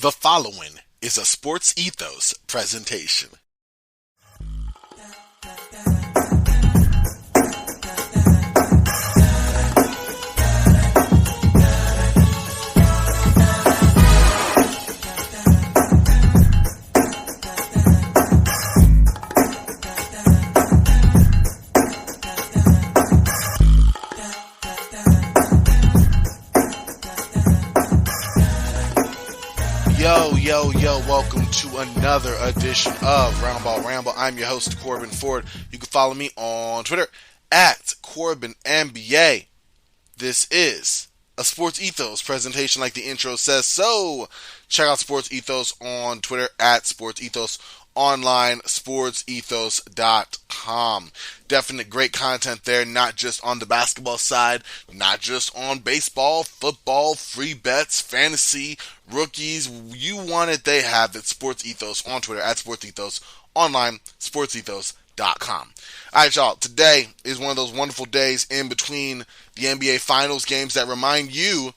The following is a Sports Ethos presentation. Yo, welcome to another edition of Roundball Ramble. I'm your host, Corbin Ford. You can follow me on Twitter at CorbinNBA. This is a Sports Ethos presentation like the intro says. So, check out Sports Ethos on Twitter at Sports Ethos. Online, sportsethos.com. Definite great content there, not just on the basketball side, not just on baseball, football, free bets, fantasy, rookies. You want it, they have it. Sports Ethos on Twitter at Sports Ethos. Online, sportsethos.com. Alright, y'all. Today is one of those wonderful days in between the NBA Finals games that remind you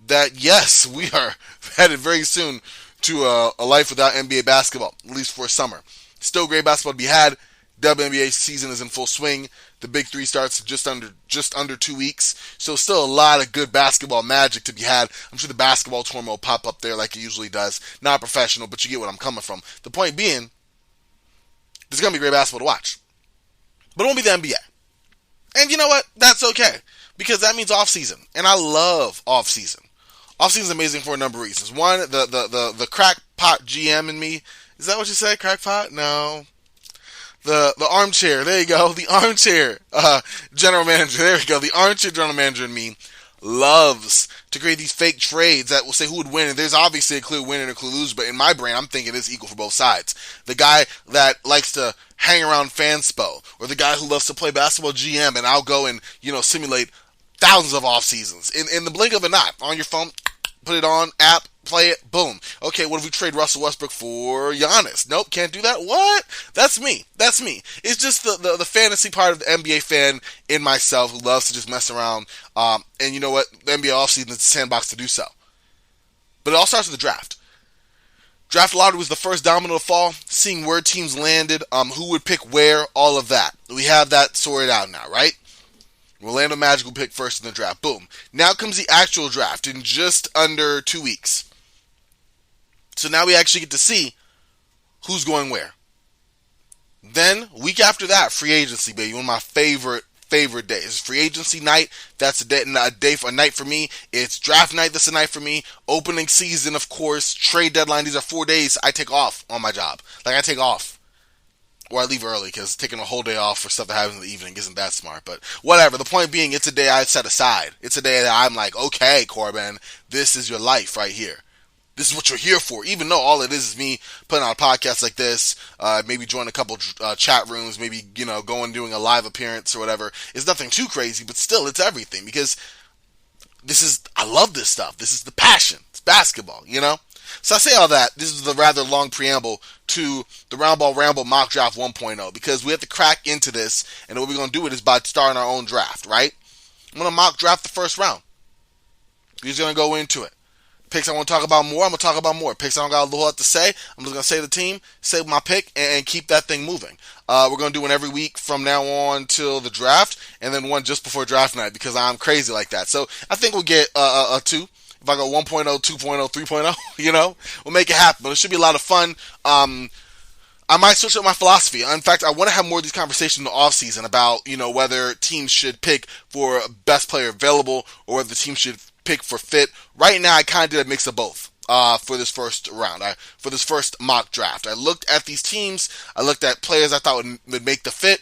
that, yes, we are headed very soon to a life without NBA basketball, at least for summer. Still great basketball to be had. WNBA season is in full swing. The Big Three starts just under 2 weeks. So still a lot of good basketball magic to be had. I'm sure the basketball tournament will pop up there like it usually does. Not professional, but you get what I'm coming from. The point being, there's going to be great basketball to watch. But it won't be the NBA. And you know what? That's okay. Because that means off-season. And I love off-season. Off-season is amazing for a number of reasons. One, the crackpot GM in me. Is that what you said? Crackpot? No. The armchair. There you go. The armchair general manager. There we go. The armchair general manager in me loves to create these fake trades that will say who would win. And there's obviously a clear winner and a clear loser. But in my brain, I'm thinking it's equal for both sides. The guy that likes to hang around fanspo, or the guy who loves to play basketball GM, and I'll go and, simulate thousands of off seasons in the blink of an eye on your phone. Put it on, app, play it, boom. Okay, what if we trade Russell Westbrook for Giannis? Nope, can't do that. What? That's me. It's just the fantasy part of the NBA fan in myself who loves to just mess around. And you know what? The NBA offseason is a sandbox to do so. But it all starts with the draft. Draft lottery was the first domino to fall, seeing where teams landed, who would pick where, all of that. We have that sorted out now, right? Orlando Magic will pick first in the draft. Boom. Now comes the actual draft in just under 2 weeks. So now we actually get to see who's going where. Then, week after that, free agency, baby. One of my favorite days. Free agency night, that's a night for me. It's draft night, that's a night for me. Opening season, of course. Trade deadline, these are 4 days I take off on my job. I take off. Or I leave early, because taking a whole day off for stuff that happens in the evening isn't that smart. But whatever. The point being, it's a day I set aside. It's a day that I'm like, okay, Corbin, this is your life right here. This is what you're here for. Even though all it is me putting on a podcast like this, maybe join a couple chat rooms, maybe, going and doing a live appearance or whatever. It's nothing too crazy, but still, it's everything. Because I love this stuff. This is the passion. It's basketball, So I say all that. This is the rather long preamble to the Roundball Ramble Mock Draft 1.0, because we have to crack into this, and what we're going to do it is by starting our own draft, right? I'm going to mock draft the first round. We're just going to go into it. Picks I want to talk about more, I'm going to talk about more. Picks I don't got a little lot to say, I'm just going to say the team, say my pick, and keep that thing moving. We're going to do one every week from now on till the draft, and then one just before draft night, because I'm crazy like that. So I think we'll get a 2. If I go 1.0, 2.0, 3.0, we'll make it happen. But it should be a lot of fun. I might switch up my philosophy. In fact, I want to have more of these conversations in the offseason about, whether teams should pick for best player available or whether the team should pick for fit. Right now, I kind of did a mix of both for this first round, for this first mock draft. I looked at these teams. I looked at players I thought would make the fit,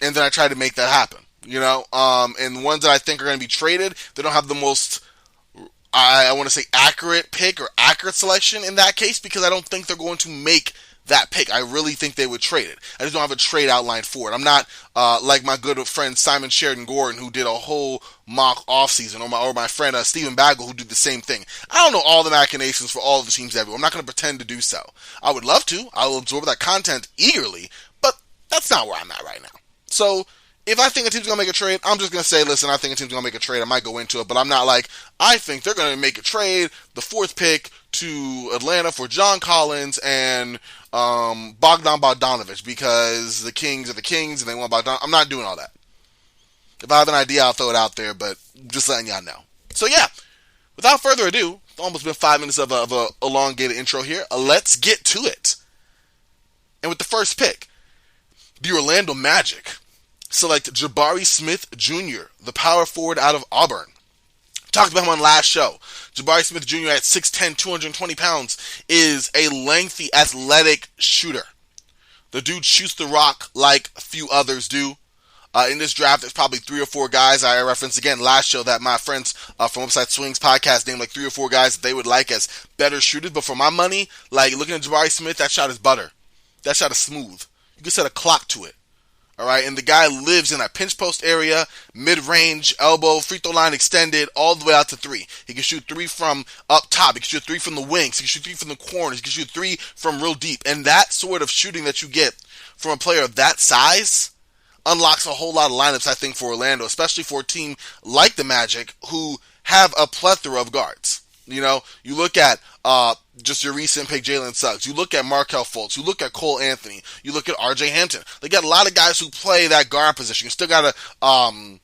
and then I tried to make that happen. And the ones that I think are going to be traded, they don't have the most, I want to say, accurate pick or accurate selection in that case, because I don't think they're going to make that pick. I really think they would trade it. I just don't have a trade outline for it. I'm not like my good friend Simon Sheridan Gordon, who did a whole mock offseason, or my friend Stephen Bagel, who did the same thing. I don't know all the machinations for all of the teams everywhere. I'm not going to pretend to do so. I would love to. I will absorb that content eagerly, but that's not where I'm at right now. So If I think a team's going to make a trade, I'm just going to say, listen, I think a team's going to make a trade. I might go into it, but I'm not like, I think they're going to make a trade, the 4th pick to Atlanta for John Collins and Bogdan Bogdanovic because the Kings are the Kings and they want Bogdan. I'm not doing all that. If I have an idea, I'll throw it out there, but just letting y'all know. So yeah, without further ado, it's almost been 5 minutes of a elongated intro here. Let's get to it. And with the first pick, the Orlando Magic select Jabari Smith Jr., the power forward out of Auburn. Talked about him on last show. Jabari Smith Jr. at 6'10", 220 pounds is a lengthy, athletic shooter. The dude shoots the rock like few others do. In this draft, there's probably 3 or 4 guys. I referenced again last show that my friends from Website Swings podcast named like 3 or 4 guys that they would like as better shooters. But for my money, like looking at Jabari Smith, that shot is butter. That shot is smooth. You can set a clock to it. All right, and the guy lives in a pinch post area, mid-range, elbow, free throw line extended, all the way out to 3. He can shoot 3 from up top. He can shoot 3 from the wings. He can shoot 3 from the corners. He can shoot 3 from real deep. And that sort of shooting that you get from a player of that size unlocks a whole lot of lineups, I think, for Orlando, especially for a team like the Magic who have a plethora of guards. You know, you look at just your recent pick, Jalen Suggs. You look at Markelle Fultz. You look at Cole Anthony. You look at R.J. Hampton. They got a lot of guys who play that guard position. You still got to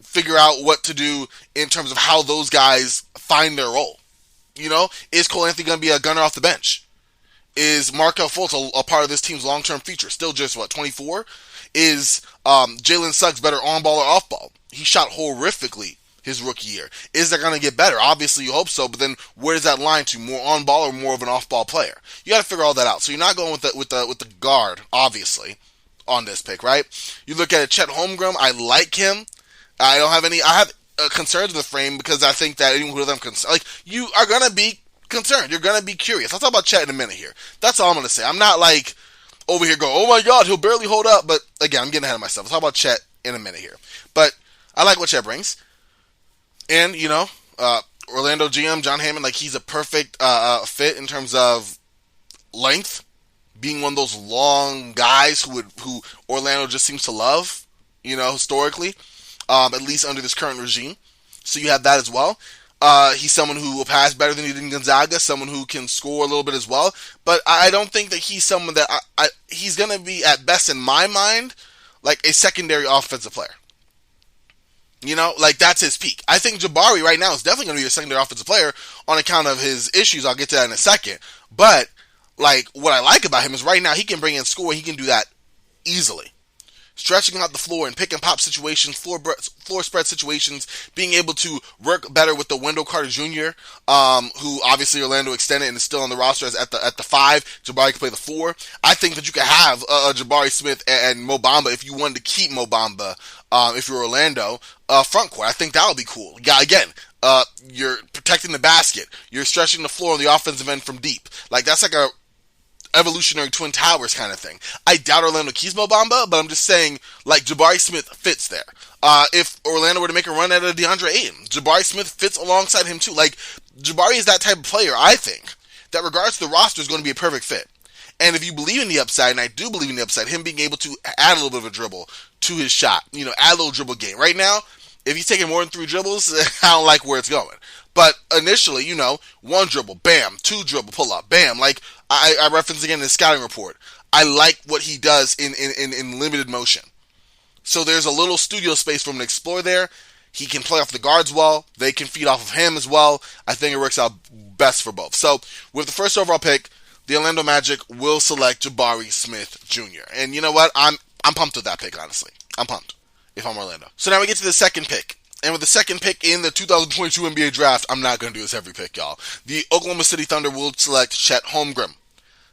figure out what to do in terms of how those guys find their role. You know, is Cole Anthony going to be a gunner off the bench? Is Markelle Fultz a part of this team's long-term future? Still just, 24? Is Jalen Suggs better on-ball or off-ball? He shot horrifically his rookie year. Is that going to get better? Obviously, you hope so, but then where's that line to? More on-ball or more of an off-ball player? You got to figure all that out. So you're not going with the guard, obviously, on this pick, right? You look at Chet Holmgren. I like him. I have concerns with the frame because I think that anyone with them you are going to be concerned. You're going to be curious. I'll talk about Chet in a minute here. That's all I'm going to say. I'm not like over here going, oh my God, he'll barely hold up. But again, I'm getting ahead of myself. I'll talk about Chet in a minute here. But I like what Chet brings. And, you know, Orlando GM, John Hammond, like he's a perfect fit in terms of length, being one of those long guys who Orlando just seems to love, you know, historically, at least under this current regime. So you have that as well. He's someone who will pass better than he did in Gonzaga, someone who can score a little bit as well. But I don't think that he's someone that he's going to be, at best in my mind, like a secondary offensive player. You know, like that's his peak. I think Jabari right now is definitely going to be a secondary offensive player on account of his issues. I'll get to that in a second. But, like, what I like about him is right now he can bring in score. He can do that easily. Stretching out the floor in pick and pop situations, floor spread situations, being able to work better with the Wendell Carter Jr., who obviously Orlando extended and is still on the roster as at the 5. Jabari can play the 4. I think that you could have Jabari Smith and Mo Bamba if you wanted to keep Mo Bamba, if you're Orlando, front court. I think that would be cool. Yeah, again, you're protecting the basket. You're stretching the floor on the offensive end from deep. Like, that's like a evolutionary Twin Towers kind of thing. I doubt Orlando keeps Mo Bamba, but I'm just saying, like, Jabari Smith fits there. If Orlando were to make a run at a DeAndre Ayton, Jabari Smith fits alongside him too. Like, Jabari is that type of player, I think, that regards to the roster is going to be a perfect fit. And if you believe in the upside, and I do believe in the upside, him being able to add a little bit of a dribble to his shot, you know, add a little dribble game. Right now, if he's taking more than 3 dribbles, I don't like where it's going. But initially, you know, 1 dribble, bam, 2 dribble, pull up, bam. Like, I referenced again in the scouting report. I like what he does in limited motion. So there's a little studio space for him to explore there. He can play off the guards well. They can feed off of him as well. I think it works out best for both. So with the first overall pick, the Orlando Magic will select Jabari Smith Jr. And you know what? I'm pumped with that pick, honestly. I'm pumped if I'm Orlando. So now we get to the second pick. And with the second pick in the 2022 NBA Draft, I'm not going to do this every pick, y'all. The Oklahoma City Thunder will select Chet Holmgren.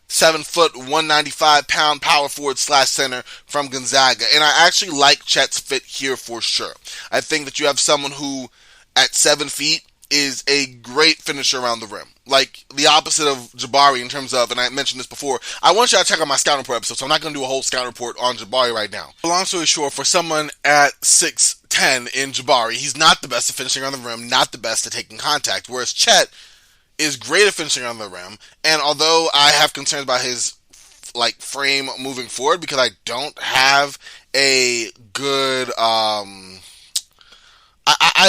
7 foot, 195 pound power forward / center from Gonzaga. And I actually like Chet's fit here for sure. I think that you have someone who, at 7 feet, is a great finisher around the rim. Like, the opposite of Jabari in terms of, and I mentioned this before, I want you to check out my scouting report episode, so I'm not going to do a whole scouting report on Jabari right now. Long story short, for someone at 6'10" in Jabari, he's not the best at finishing on the rim, not the best at taking contact, whereas Chet is great at finishing on the rim, and although I have concerns about his like frame moving forward because I don't have a good. I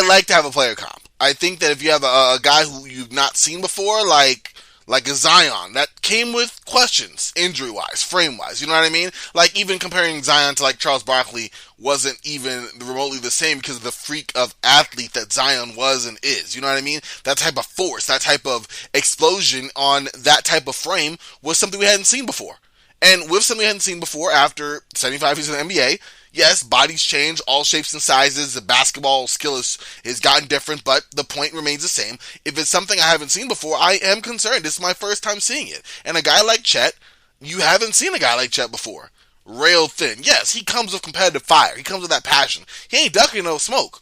like to have a player comp. I think that if you have a guy who you've not seen before, like a Zion, that came with questions, injury wise, frame wise. You know what I mean? Like even comparing Zion to like Charles Barkley wasn't even remotely the same because of the freak of athlete that Zion was and is. You know what I mean? That type of force, that type of explosion on that type of frame was something we hadn't seen before. And with something we hadn't seen before after 75 years in the NBA, yes, bodies change, all shapes and sizes, the basketball skill is gotten different, but the point remains the same. If it's something I haven't seen before, I am concerned. This is my first time seeing it. And a guy like Chet, you haven't seen a guy like Chet before. Rail thin. Yes, he comes with competitive fire. He comes with that passion. He ain't ducking no smoke.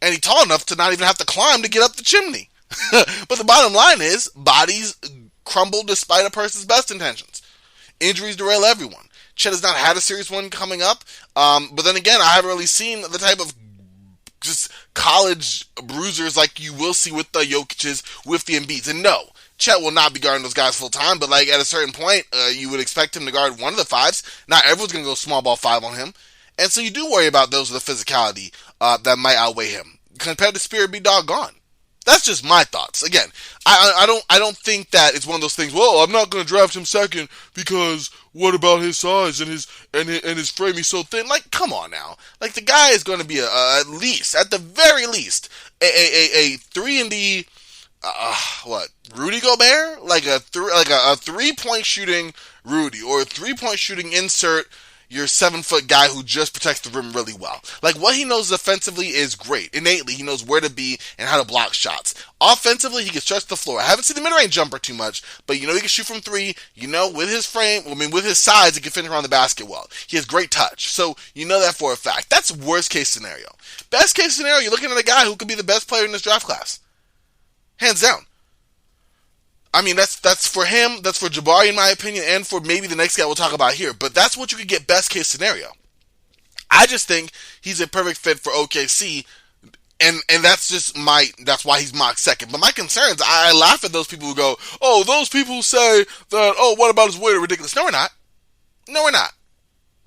And he's tall enough to not even have to climb to get up the chimney. But the bottom line is, bodies crumble despite a person's best intentions. Injuries derail everyone. Chet has not had a serious one coming up, but then again, I haven't really seen the type of just college bruisers like you will see with the Jokic's, with the Embiids. And no, Chet will not be guarding those guys full time, but like at a certain point, you would expect him to guard one of the fives. Not everyone's going to go small ball five on him, and so you do worry about those with the physicality that might outweigh him. Competitive spirit be doggone. That's just my thoughts. Again, I don't think that it's one of those things. Well, I'm not going to draft him second because what about his size and his frame? He's so thin. Like, come on now. Like the guy is going to be at least, at the very least, a 3-and-D. What? Rudy Gobert? Like a 3-point shooting Rudy or a 3-point shooting insert. Your 7-foot guy who just protects the rim really well. Like, what he knows offensively is great. Innately, he knows where to be and how to block shots. Offensively, he can stretch the floor. I haven't seen the mid-range jumper too much, but he can shoot from three. With his frame, with his size, he can finish around the basket well. He has great touch. So, that for a fact. That's worst case scenario. Best case scenario, you're looking at a guy who could be the best player in this draft class. Hands down. I mean, that's for him, that's for Jabari in my opinion, and for maybe the next guy we'll talk about here. But that's what you could get best case scenario. I just think he's a perfect fit for OKC, and that's why he's mocked second. But my concerns, I laugh at those people who go, oh, those people who say that, oh, what about his weight are ridiculous. No, we're not. No, we're not.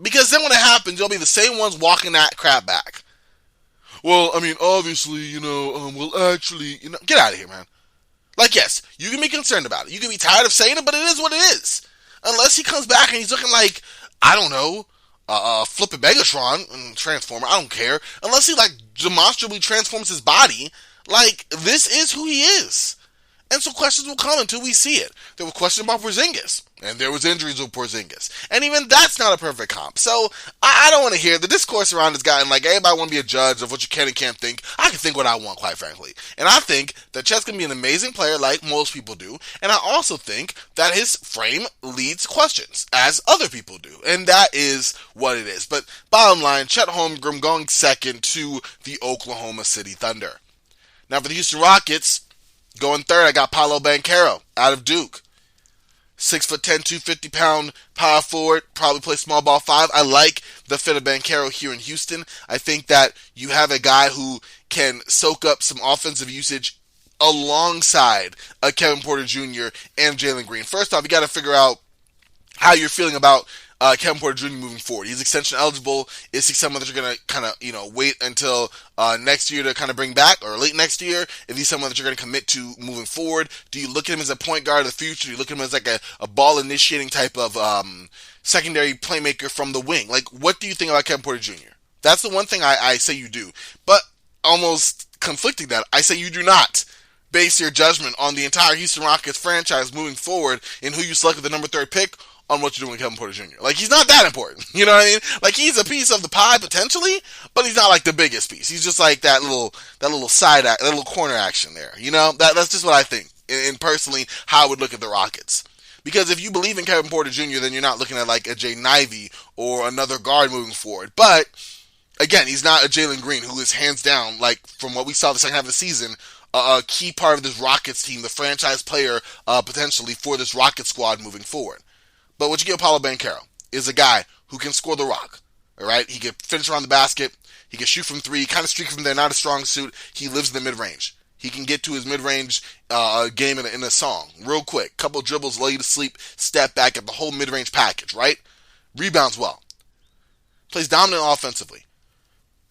Because then when it happens, you'll be the same ones walking that crap back. Well, I mean, obviously, we'll actually, get out of here, man. Like, yes, you can be concerned about it. You can be tired of saying it, but it is what it is. Unless he comes back and he's looking like, I don't know, Flippin' Megatron, Transformer, I don't care. Unless he, demonstrably transforms his body, this is who he is. And so questions will come until we see it. There were questions about Porzingis, and there was injuries with Porzingis. And even that's not a perfect comp. So I don't want to hear the discourse around this guy, and everybody want to be a judge of what you can and can't think. I can think what I want, quite frankly. And I think that Chet's going to be an amazing player like most people do. And I also think that his frame leads questions, as other people do. And that is what it is. But bottom line, Chet Holmgren going second to the Oklahoma City Thunder. Now for the Houston Rockets, going third, I got Paolo Banchero out of Duke. 6'10", 250-pound power forward, probably play small ball five. I like the fit of Banchero here in Houston. I think that you have a guy who can soak up some offensive usage alongside Kevin Porter Jr. and Jalen Green. First off, you got to figure out how you're feeling about Kevin Porter Jr. moving forward. He's extension eligible. Is he someone that you're going to kind of, wait until next year to kind of bring back, or late next year? If he's someone that you're going to commit to moving forward, do you look at him as a point guard of the future? Do you look at him as a ball-initiating type of secondary playmaker from the wing? What do you think about Kevin Porter Jr.? That's the one thing I say you do. But almost conflicting that, I say you do not base your judgment on the entire Houston Rockets franchise moving forward and who you select with the number 3 pick on what you're doing with Kevin Porter Jr. He's not that important. You know what I mean? He's a piece of the pie potentially, but he's not the biggest piece. He's just that little side act, that little corner action there. That's just what I think. And personally, how I would look at the Rockets. Because if you believe in Kevin Porter Jr., then you're not looking at a Jay Nivey or another guard moving forward. But again, he's not a Jalen Green, who is hands down, from what we saw the second half of the season, a key part of this Rockets team, the franchise player potentially for this Rocket squad moving forward. But what you get with Paolo Banchero is a guy who can score the rock. All right, he can finish around the basket. He can shoot from three, kind of streak from there, not a strong suit. He lives in the mid-range. He can get to his mid-range game in a song real quick. Couple dribbles, lay you to sleep, step back at the whole mid-range package, right? Rebounds well. Plays dominant offensively.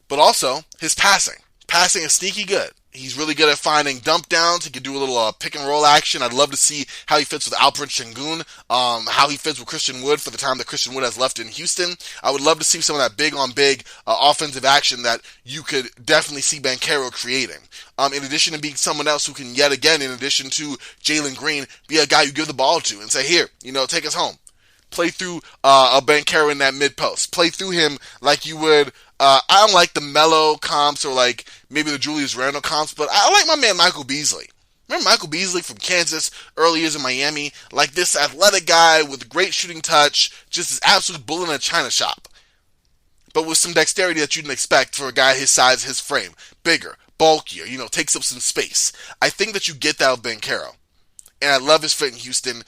But also, his passing. Passing is sneaky good. He's really good at finding dump downs. He can do a little pick and roll action. I'd love to see how he fits with Alperen Şengün, how he fits with Christian Wood for the time that Christian Wood has left in Houston. I would love to see some of that big on big offensive action that you could definitely see Banchero creating. In addition to being someone else who can yet again, in addition to Jalen Green, be a guy you give the ball to and say, here, take us home. Play through a Banchero in that mid post. Play through him like you would. I don't like the Melo comps or like maybe the Julius Randle comps, but I like my man Michael Beasley. Remember Michael Beasley from Kansas, early years in Miami? Like this athletic guy with great shooting touch, just this absolute bull in a china shop. But with some dexterity that you didn't expect for a guy his size, his frame. Bigger, bulkier, takes up some space. I think that you get that with Banchero. And I love his fit in Houston,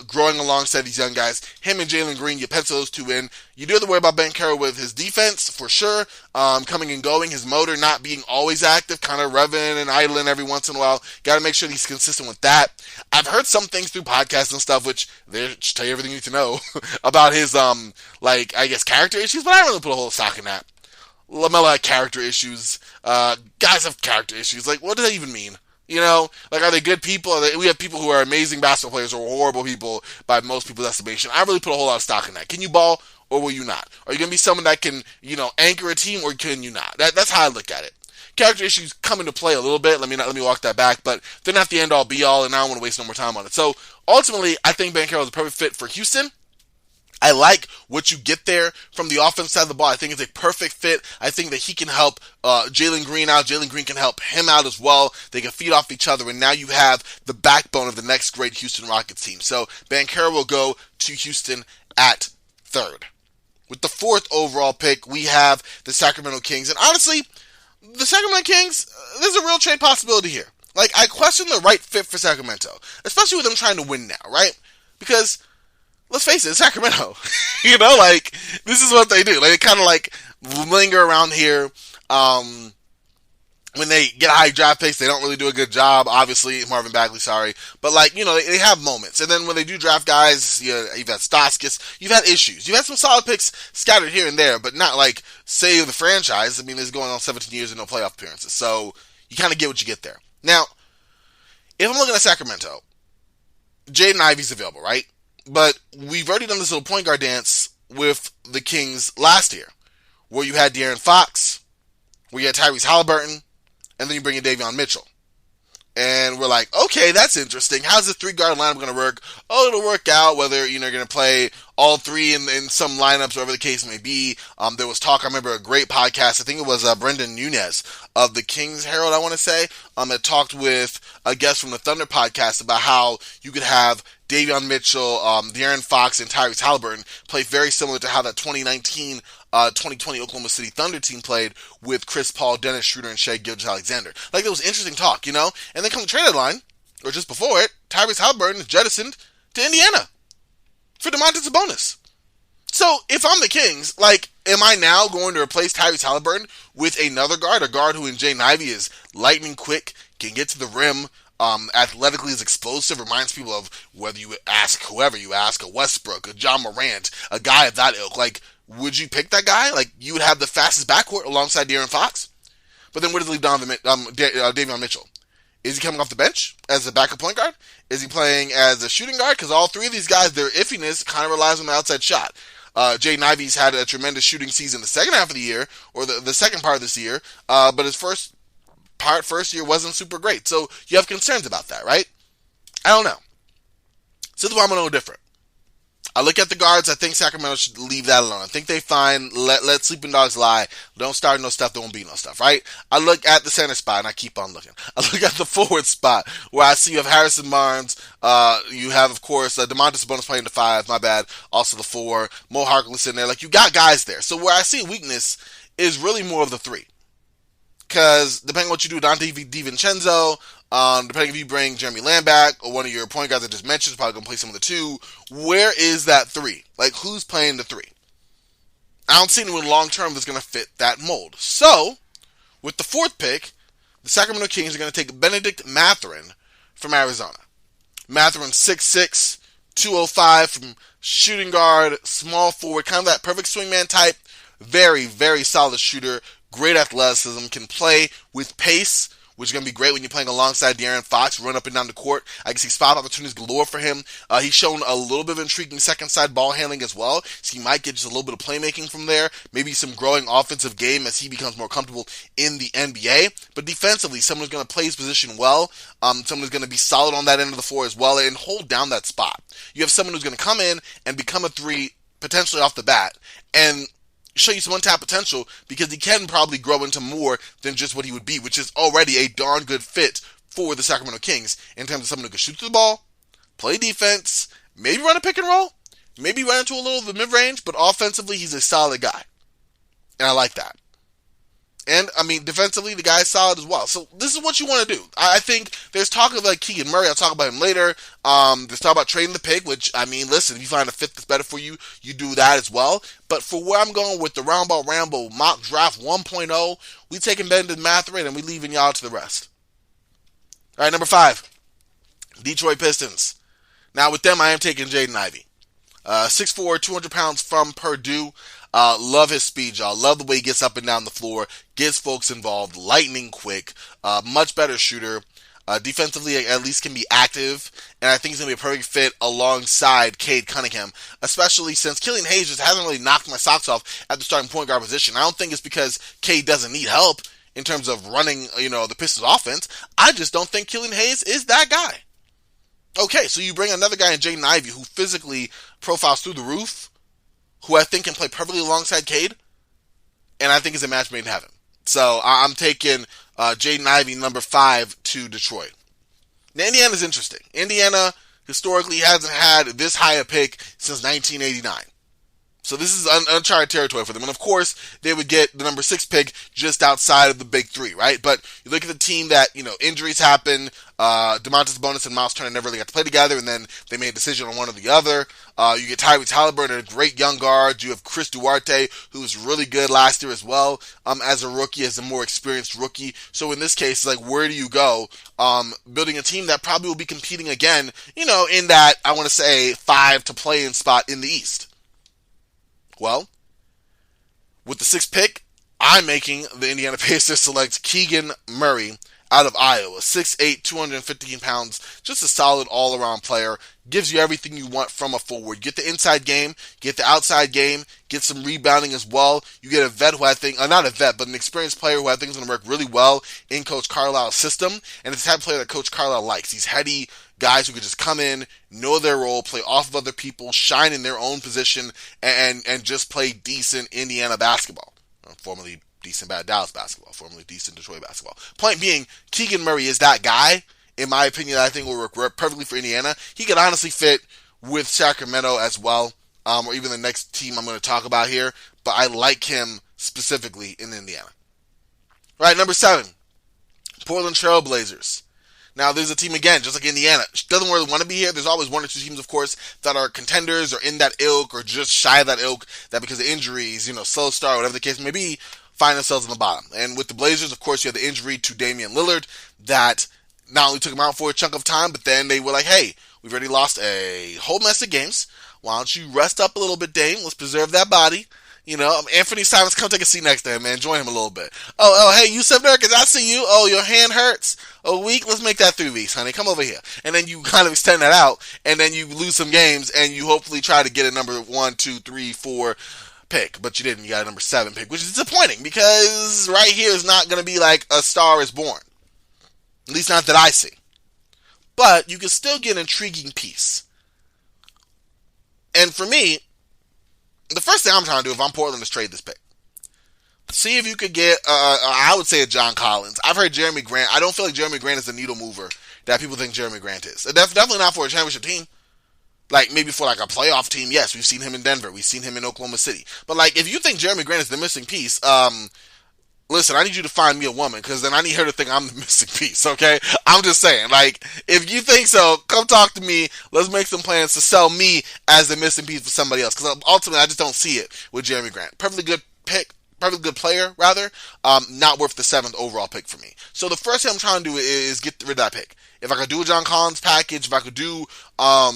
growing alongside these young guys. Him and Jalen Green, you pencil those two in. You do have to worry about Banchero with his defense, for sure, coming and going. His motor not being always active, kind of revving and idling every once in a while. Got to make sure he's consistent with that. I've heard some things through podcasts and stuff, which they just tell you everything you need to know about his, character issues, but I don't really put a whole stock in that. LaMelo had character issues. Guys have character issues. Like, what does that even mean? Are they good people? We have people who are amazing basketball players or horrible people by most people's estimation. I really put a whole lot of stock in that. Can you ball or will you not? Are you going to be someone that can, anchor a team or can you not? That's how I look at it. Character issues come into play a little bit. Let me walk that back, but they're not the end all be all, and I don't want to waste no more time on it. So ultimately, I think Banchero is a perfect fit for Houston. I like what you get there from the offense side of the ball. I think it's a perfect fit. I think that he can help Jalen Green out. Jalen Green can help him out as well. They can feed off each other, and now you have the backbone of the next great Houston Rockets team. So Banchero will go to Houston at 3rd. With the 4th overall pick, we have the Sacramento Kings. And honestly, the Sacramento Kings, there's a real trade possibility here. Like, I question the right fit for Sacramento, especially with them trying to win now, right? Because let's face it, it's Sacramento. This is what they do. They kind of linger around here. When they get high draft picks, they don't really do a good job. Obviously, Marvin Bagley, sorry. But, they have moments. And then when they do draft guys, you've had Staskis. You've had issues. You've had some solid picks scattered here and there, but not save the franchise. I mean, it's going on 17 years and no playoff appearances. So you kind of get what you get there. Now, if I'm looking at Sacramento, Jaden Ivey's available, right? But we've already done this little point guard dance with the Kings last year, where you had De'Aaron Fox, where you had Tyrese Halliburton, and then you bring in Davion Mitchell. And we're like, okay, that's interesting. How's the 3-guard lineup going to work? Oh, it'll work out whether, you're going to play all three in some lineups, whatever the case may be. There was talk, I remember a great podcast, I think it was Brendan Nunez of the Kings Herald, I want to say, that talked with a guest from the Thunder podcast about how you could have Davion Mitchell, De'Aaron Fox, and Tyrese Halliburton play very similar to how that 2019-2020 Oklahoma City Thunder team played with Chris Paul, Dennis Schroeder, and Shai Gilgeous-Alexander. There was interesting talk, And then come the trade deadline, or just before it, Tyrese Halliburton is jettisoned to Indiana for Domantas Sabonis. So, if I'm the Kings, am I now going to replace Tyrese Halliburton with another guard, a guard who in Jaden Ivey is lightning quick, can get to the rim, athletically is explosive, reminds people of whether you ask whoever you ask, a Westbrook, a John Morant, a guy of that ilk. Would you pick that guy? You would have the fastest backcourt alongside De'Aaron Fox. But then where does it leave Davion Mitchell? Is he coming off the bench as a backup point guard? Is he playing as a shooting guard? Because all three of these guys, their iffiness kind of relies on the outside shot. Jaden Ivey's had a tremendous shooting season the second half of the year, or the second part of this year, but his first year wasn't super great. So you have concerns about that, right? I don't know. So this is why I'm a little different. I look at the guards. I think Sacramento should leave that alone. I think they let sleeping dogs lie. Don't start no stuff. There won't be no stuff, right? I look at the center spot, and I keep on looking. I look at the forward spot, where I see you have Harrison Barnes. You have, of course, Domantas Sabonis playing the 5. My bad. Also the 4. Mo Harkless in there. You got guys there. So where I see weakness is really more of the 3. Because depending on what you do, Dante DiVincenzo, depending if you bring Jeremy Lamb back or one of your point guards I just mentioned is probably going to play some of the 2, where is that 3? Who's playing the 3? I don't see anyone long-term that's going to fit that mold. So, with the 4th pick, The Sacramento Kings are going to take Benedict Mathurin from Arizona. Mathurin 6'6", 205 from shooting guard, small forward, kind of that perfect swingman type. Very, very solid shooter. Great athleticism. Can play with pace, which is going to be great when you're playing alongside De'Aaron Fox, run up and down the court. I can see spot opportunities galore for him. He's shown a little bit of intriguing second side ball handling as well, so he might get just a little bit of playmaking from there, maybe some growing offensive game as he becomes more comfortable in the NBA. But defensively, someone who's going to play his position well, someone who's going to be solid on that end of the floor as well, and hold down that spot. You have someone who's going to come in and become a three, potentially off the bat, and show you some untapped potential because he can probably grow into more than just what he would be, which is already a darn good fit for the Sacramento Kings in terms of someone who can shoot the ball, play defense, maybe run a pick and roll, maybe run into a little of the mid-range, but offensively he's a solid guy. And I like that. And, defensively, the guy's solid as well. So this is what you want to do. I think there's talk of, Keegan Murray. I'll talk about him later. There's talk about trading the pick, which, listen, if you find a fit that's better for you, you do that as well. But for where I'm going with the Roundball Ramble mock draft 1.0, we taking Benedict Mathurin and we leaving y'all to the rest. All right, number 5, Detroit Pistons. Now, with them, I am taking Jaden Ivey. 6'4", 200 pounds from Purdue. Love his speed, y'all. Love the way he gets up and down the floor, gets folks involved, lightning quick, much better shooter. Defensively, at least can be active, and I think he's going to be a perfect fit alongside Cade Cunningham, especially since Killian Hayes just hasn't really knocked my socks off at the starting point guard position. I don't think it's because Cade doesn't need help in terms of running, the Pistons offense. I just don't think Killian Hayes is that guy. Okay, so you bring another guy in Jaden Ivey who physically profiles through the roof, who I think can play perfectly alongside Cade, and I think is a match made in heaven. So I'm taking Jaden Ivey, number 5, to Detroit. Now, Indiana's interesting. Indiana historically hasn't had this high a pick since 1989. So this is uncharted territory for them. And of course, they would get the number 6 pick just outside of the big 3, right? But you look at the team that, injuries happen. Domantas Sabonis and Miles Turner never really got to play together, and then they made a decision on one or the other. You get Tyrese Halliburton, a great young guard. You have Chris Duarte, who was really good last year as well, as a rookie, as a more experienced rookie. So in this case, where do you go? Building a team that probably will be competing again, in that, I want to say, 5 to play in spot in the East. Well, with the 6th pick, I'm making the Indiana Pacers select Keegan Murray out of Iowa. 6'8", 215 pounds, just a solid all-around player. Gives you everything you want from a forward. Get the inside game, get the outside game, get some rebounding as well. You get a vet who I think, not a vet, but an experienced player who I think is going to work really well in Coach Carlisle's system. And it's the type of player that Coach Carlisle likes. These heady guys who could just come in, know their role, play off of other people, shine in their own position, and just play decent Indiana basketball. Formerly decent Dallas basketball, formerly decent Detroit basketball. Point being, Keegan Murray is that guy, in my opinion, that I think will work perfectly for Indiana. He could honestly fit with Sacramento as well, or even the next team I'm going to talk about here, but I like him specifically in Indiana. All right, number 7, Portland Trail Blazers. Now, there's a team, again, just like Indiana, doesn't really want to be here. There's always 1 or 2 teams, of course, that are contenders or in that ilk or just shy of that ilk that because of injuries, slow start, whatever the case may be, find themselves on the bottom. And with the Blazers, of course, you have the injury to Damian Lillard that not only took him out for a chunk of time, but then they were like, hey, we've already lost a whole mess of games. Why don't you rest up a little bit, Dame? Let's preserve that body. Anthony Simons, come take a seat next to him, man. Join him a little bit. Hey, Yusuf Nurkic, I see you. Oh, your hand hurts. A week? Let's make that 3 weeks, honey. Come over here. And then you kind of extend that out, and then you lose some games, and you hopefully try to get a number 1, 2, 3, 4 pick. But you didn't. You got a number 7 pick, which is disappointing, because right here is not going to be like a star is born. At least not that I see. But you can still get an intriguing piece. And for me, the first thing I'm trying to do if I'm Portland is trade this pick. See if you could get, I would say a John Collins. I've heard Jeremy Grant. I don't feel like Jeremy Grant is the needle mover that people think Jeremy Grant is. Definitely not for a championship team. Maybe for a playoff team, yes. We've seen him in Denver. We've seen him in Oklahoma City. But if you think Jeremy Grant is the missing piece, listen, I need you to find me a woman, because then I need her to think I'm the missing piece, okay? I'm just saying, if you think so, come talk to me. Let's make some plans to sell me as the missing piece for somebody else, because ultimately I just don't see it with Jeremy Grant. Perfectly perfectly good player, rather, not worth the 7th overall pick for me. So the first thing I'm trying to do is get rid of that pick. If I could do a John Collins package, if I could do a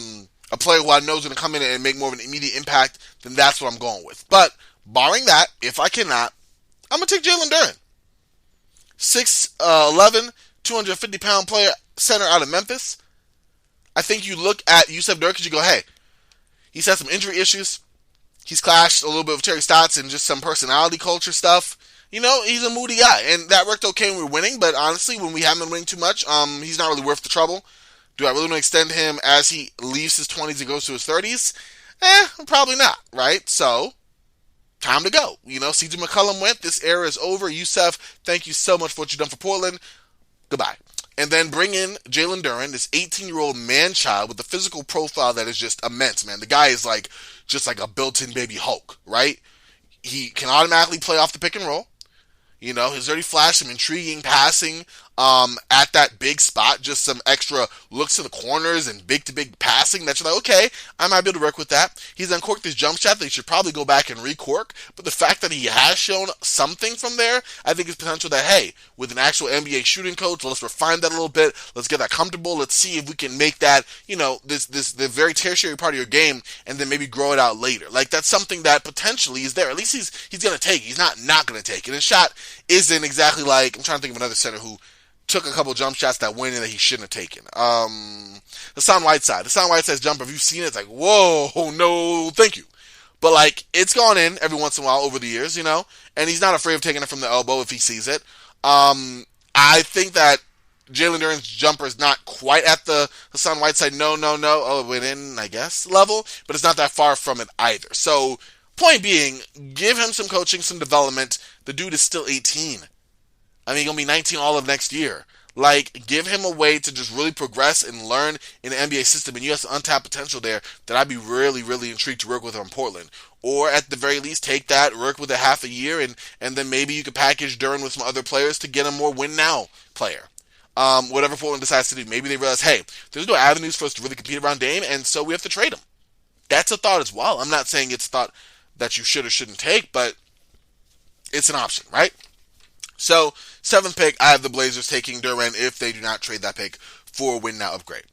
player who I know is going to come in and make more of an immediate impact, then that's what I'm going with. But barring that, if I cannot, I'm going to take Jalen Duren. 6'11", 250-pound player, center out of Memphis. I think you look at Yusuf Nurkic, you go, hey, he's had some injury issues. He's clashed a little bit with Terry Stotts and just some personality culture stuff. You know, he's a moody guy, and that worked okay when we were winning, but honestly, when we haven't been winning too much, he's not really worth the trouble. Do I really want to extend him as he leaves his 20s and goes to his 30s? Probably not, right? So, time to go. You know, CJ McCollum went. This era is over. Yusuf, thank you so much for what you've done for Portland. Goodbye. And then bring in Jalen Duren, this 18-year-old man-child with a physical profile that is just immense, man. The guy is just like a built-in baby Hulk, right? He can automatically play off the pick and roll. You know, he's already flashed some intriguing passing at that big spot, just some extra looks to the corners and big-to-big passing that you're like, okay, I might be able to work with that. He's uncorked his jump shot that he should probably go back and recork, but the fact that he has shown something from there, I think is potential that, hey, with an actual NBA shooting coach, let's refine that a little bit, let's get that comfortable, let's see if we can make that, you know, the very tertiary part of your game, and then maybe grow it out later. Like, that's something that potentially is there. At least he's going to take it. He's not going to take it. And his shot isn't exactly like, I'm trying to think of another center who took a couple jump shots that went in that he shouldn't have taken. Hassan Whiteside's jumper, if you've seen it, it's like, whoa, no, thank you. But, like, it's gone in every once in a while over the years, you know, and he's not afraid of taking it from the elbow if he sees it. I think that Jalen Duren's jumper is not quite at the Hassan Whiteside, it went in, I guess, level, but it's not that far from it either. So, point being, give him some coaching, some development. The dude is still 18. I mean, he's going to be 19 all of next year. Like, give him a way to just really progress and learn in the NBA system. And you have some untapped potential there that I'd be really, really intrigued to work with on Portland. Or at the very least, take that, work with it half a year, and then maybe you could package Duren with some other players to get a more win-now player. Whatever Portland decides to do. Maybe they realize, hey, there's no avenues for us to really compete around Dame, and so we have to trade him. That's a thought as well. I'm not saying it's a thought that you should or shouldn't take, but it's an option, right? So, 7th pick, I have the Blazers taking Duren if they do not trade that pick for a win-now upgrade.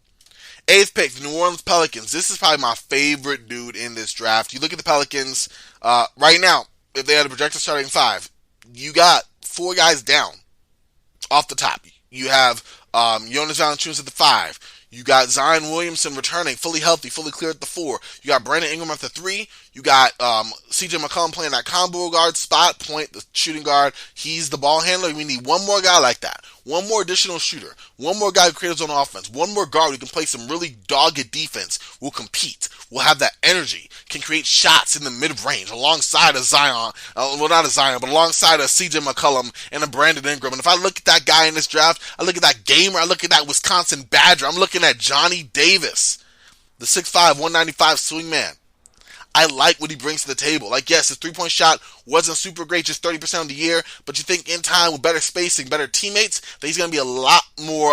8th pick, the New Orleans Pelicans. This is probably my favorite dude in this draft. You look at the Pelicans, right now, if they had a projected starting 5, you got 4 guys down off the top. You have Jonas Valanciunas at the 5. You got Zion Williamson returning, fully healthy, fully clear at the 4. You got Brandon Ingram at the 3. You got CJ McCollum playing that combo guard spot, point, the shooting guard. He's the ball handler. We need one more guy like that. One more additional shooter. One more guy who creates his own offense. One more guard who can play some really dogged defense. Will compete. Will have that energy. Can create shots in the mid-range alongside a Zion. Not a Zion, but alongside a CJ McCollum and a Brandon Ingram. And if I look at that guy in this draft, I look at that gamer, I look at that Wisconsin Badger, I'm looking at Johnny Davis, the 6'5", 195 swingman. I like what he brings to the table. Like, yes, his three-point shot wasn't super great, just 30% of the year, but you think in time with better spacing, better teammates, that he's going to be a lot more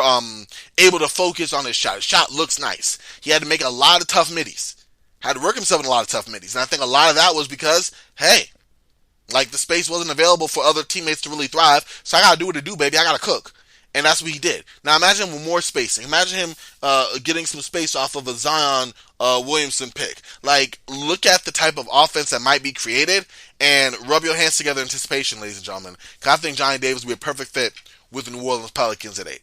able to focus on his shot. His shot looks nice. He had to make a lot of tough middies. Had to work himself in a lot of tough middies. And I think a lot of that was because, hey, like the space wasn't available for other teammates to really thrive, so I got to do what I do, baby. I got to cook. And that's what he did. Now imagine him with more spacing. Imagine him getting some space off of a Zion Williamson pick. Like, look at the type of offense that might be created and rub your hands together in anticipation, ladies and gentlemen. Because I think Johnny Davis would be a perfect fit with the New Orleans Pelicans at 8.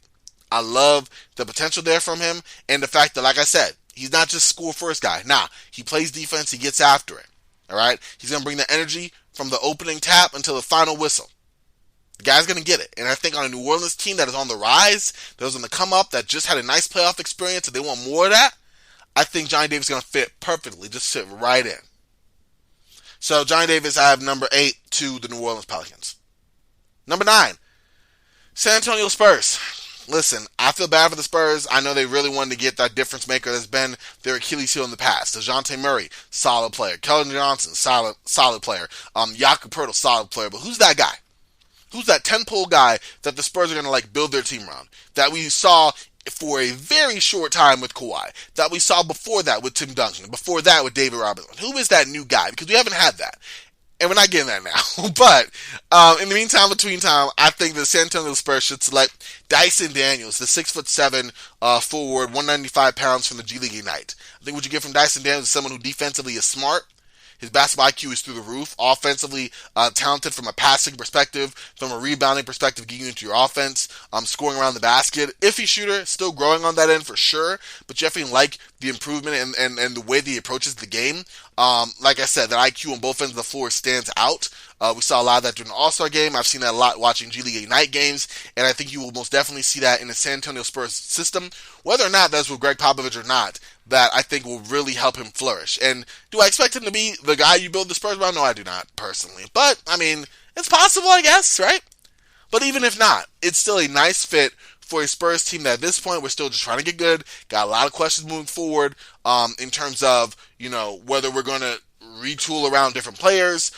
I love the potential there from him and the fact that, like I said, he's not just score first guy. Nah, he plays defense, he gets after it. All right? He's going to bring the energy from the opening tap until the final whistle. The guy's going to get it. And I think on a New Orleans team that is on the rise, that was on the come up, that just had a nice playoff experience, and they want more of that, I think Johnny Davis is going to fit perfectly, just fit right in. So Johnny Davis, I have number 8 to the New Orleans Pelicans. Number 9, San Antonio Spurs. Listen, I feel bad for the Spurs. I know they really wanted to get that difference maker that's been their Achilles heel in the past. DeJounte Murray, solid player. Keldon Johnson, solid player. Jakob Poeltl, solid player. But who's that guy? Who's that 10-pole guy that the Spurs are going to like build their team around? That we saw for a very short time with Kawhi. That we saw before that with Tim Duncan. Before that with David Robinson. Who is that new guy? Because we haven't had that. and we're not getting that now. But in the meantime, between time, I think the San Antonio Spurs should select Dyson Daniels, the 6'7" forward, 195 pounds from the G League Ignite. I think what you get from Dyson Daniels is someone who defensively is smart. His basketball IQ is through the roof. Offensively, talented from a passing perspective, from a rebounding perspective, getting you into your offense, scoring around the basket. Iffy shooter, still growing on that end for sure, but you definitely like the improvement and the way that he approaches the game. Like I said, that IQ on both ends of the floor stands out. We saw a lot of that during the All-Star game. I've seen that a lot watching G League Ignite games, and I think you will most definitely see that in the San Antonio Spurs system, whether or not that's with Greg Popovich or not. That I think will really help him flourish. And do I expect him to be the guy you build the Spurs around? No, I do not, personally. But, I mean, it's possible, I guess, right? But even if not, it's still a nice fit for a Spurs team that at this point we're still just trying to get good. Got a lot of questions moving forward in terms of, whether we're going to retool around different players,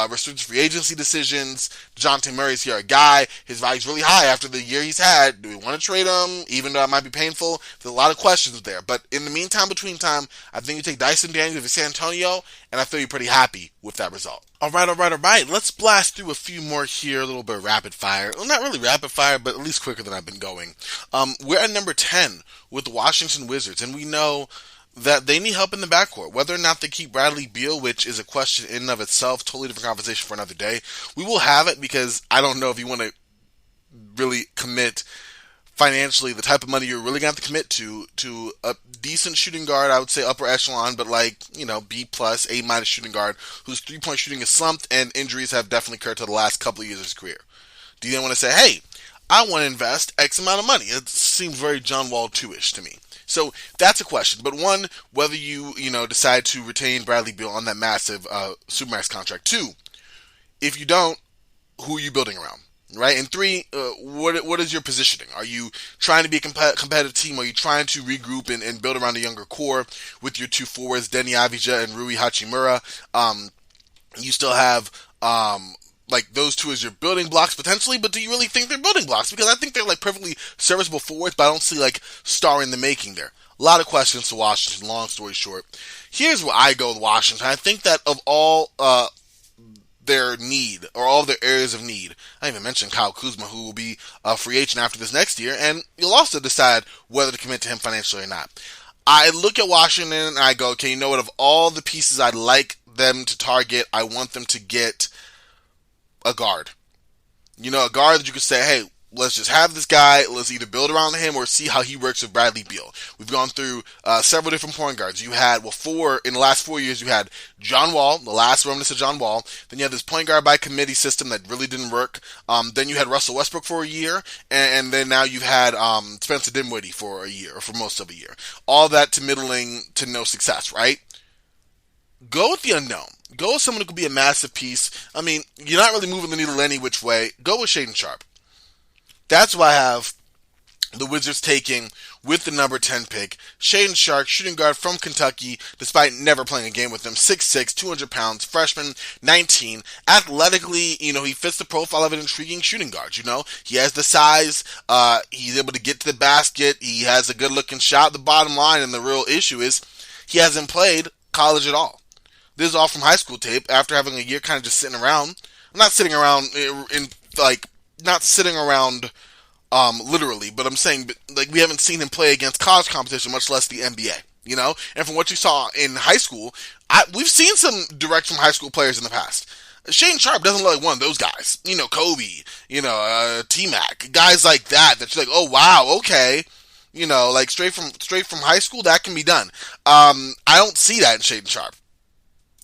restricted free agency decisions. DeJounte Murray's here a guy. His value's really high after the year he's had. Do we want to trade him, even though it might be painful? There's a lot of questions there. But in the meantime, between time, I think you take Dyson Daniels of San Antonio, and I feel you're pretty happy with that result. All right. Let's blast through a few more here, a little bit of rapid fire. Well, not really rapid fire, but at least quicker than I've been going. We're at number 10 with the Washington Wizards, and we know that they need help in the backcourt. Whether or not they keep Bradley Beal, which is a question in and of itself, totally different conversation for another day. We will have it because I don't know if you want to really commit financially the type of money you're really going to have to commit to a decent shooting guard, I would say upper echelon, but B+, A- shooting guard whose three-point shooting is slumped and injuries have definitely occurred to the last couple of years of his career. Do you then want to say, hey, I want to invest X amount of money? It seems very John Wall 2-ish to me. So that's a question. But one, whether you decide to retain Bradley Beal on that massive Supermax contract. Two, if you don't, who are you building around? Right? And three, what is your positioning? Are you trying to be a competitive team? Are you trying to regroup and build around a younger core with your two forwards, Deni Avdija and Rui Hachimura? You still have those two as your building blocks potentially, but do you really think they're building blocks? Because I think they're perfectly serviceable forwards, but I don't see star in the making there. A lot of questions to Washington, long story short. Here's where I go with Washington. I think that of all their need, or all of their areas of need, I even mentioned Kyle Kuzma, who will be a free agent after this next year, and you'll also decide whether to commit to him financially or not. I look at Washington and I go, okay, you know what, of all the pieces I'd like them to target, I want them to get a guard. A guard that you could say, hey, let's just have this guy, let's either build around him or see how he works with Bradley Beal. We've gone through several different point guards. You had, in the last 4 years, you had John Wall, the last remnants of John Wall. Then you had this point guard by committee system that really didn't work. Then you had Russell Westbrook for a year, and then now you've had Spencer Dinwiddie for a year, or for most of a year. All that to middling to no success, right? Go with the unknown. Go with someone who could be a massive piece. I mean, you're not really moving the needle any which way. Go with Shaedon Sharpe. That's why I have the Wizards taking, with the number 10 pick, Shaedon Sharpe, shooting guard from Kentucky, despite never playing a game with them. 6'6", 200 pounds, freshman, 19. Athletically, he fits the profile of an intriguing shooting guard, He has the size, he's able to get to the basket, he has a good-looking shot. The bottom line, and the real issue is, he hasn't played college at all. This is all from high school tape, after having a year kind of just sitting around. I'm not sitting around not sitting around literally, but I'm saying we haven't seen him play against college competition, much less the NBA, And from what you saw in high school, we've seen some direct from high school players in the past. Shaedon Sharpe doesn't look like one of those guys. Kobe, T-Mac, guys like that you're like, oh wow, okay. Straight from high school, that can be done. I don't see that in Shaedon Sharpe.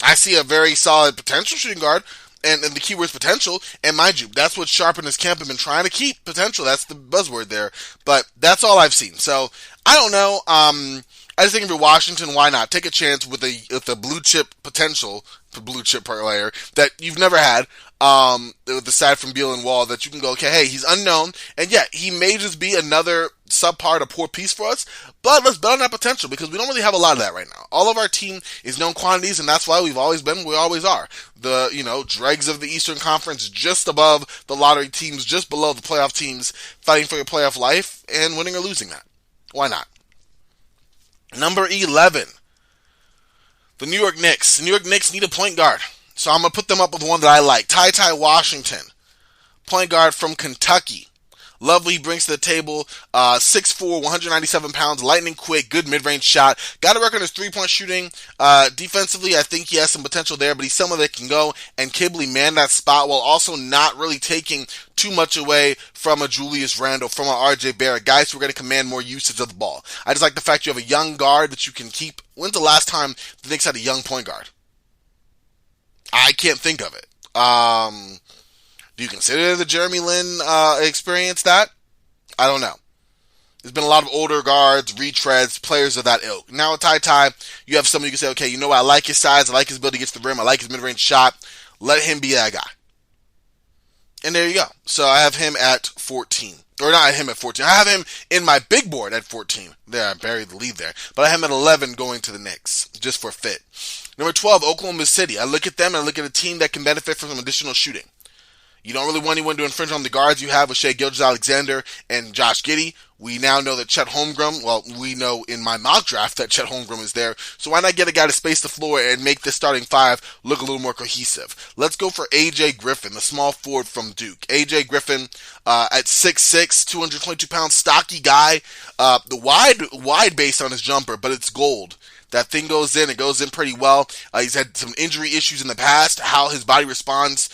I see a very solid potential shooting guard, and the key word is potential, and mind you, that's what Sharpe and his camp have been trying to keep, potential, that's the buzzword there, but that's all I've seen, so, I don't know, I just think if you're Washington, why not? Take a chance with a blue chip potential, for blue chip player, that you've never had, with the side from Beal and Wall, that you can go, okay, hey, he's unknown, and yeah, he may just be another subpar to poor piece for us, but let's bet on that potential, because we don't really have a lot of that right now. All of our team is known quantities, and that's why we've always been, we always are. The, dregs of the Eastern Conference, just above the lottery teams, just below the playoff teams, fighting for your playoff life, and winning or losing that. Why not? Number 11. The New York Knicks. The New York Knicks need a point guard. So I'm going to put them up with one that I like. Ty Washington, point guard from Kentucky. Love what he brings to the table. 6'4", 197 pounds, lightning quick, good mid-range shot. Got to work on his three-point shooting. Defensively, I think he has some potential there, but he's someone that can go and kibly man that spot while also not really taking too much away from a Julius Randle, from a RJ Barrett, guys who are going to command more usage of the ball. I just like the fact you have a young guard that you can keep. When's the last time the Knicks had a young point guard? I can't think of it. Do you consider the Jeremy Lin experience that? I don't know. There's been a lot of older guards, retreads, players of that ilk. Now with Ty, you have someone you can say, okay, you know what, I like his size, I like his ability to get to the rim, I like his mid-range shot. Let him be that guy. And there you go. So I have him at 14. Or not him at 14. I have him in my big board at 14. There, I buried the lead there. But I have him at 11 going to the Knicks, just for fit. Number 12, Oklahoma City. I look at them and I look at a team that can benefit from some additional shooting. You don't really want anyone to infringe on the guards you have with Shai Gilgeous-Alexander and Josh Giddey. We now know that Chet Holmgren, well, we know in my mock draft that Chet Holmgren is there. So why not get a guy to space the floor and make this starting five look a little more cohesive? Let's go for A.J. Griffin, the small forward from Duke. A.J. Griffin at 6'6", 222 pounds, stocky guy. The wide base on his jumper, but it's gold. That thing goes in. It goes in pretty well. He's had some injury issues in the past. How his body responds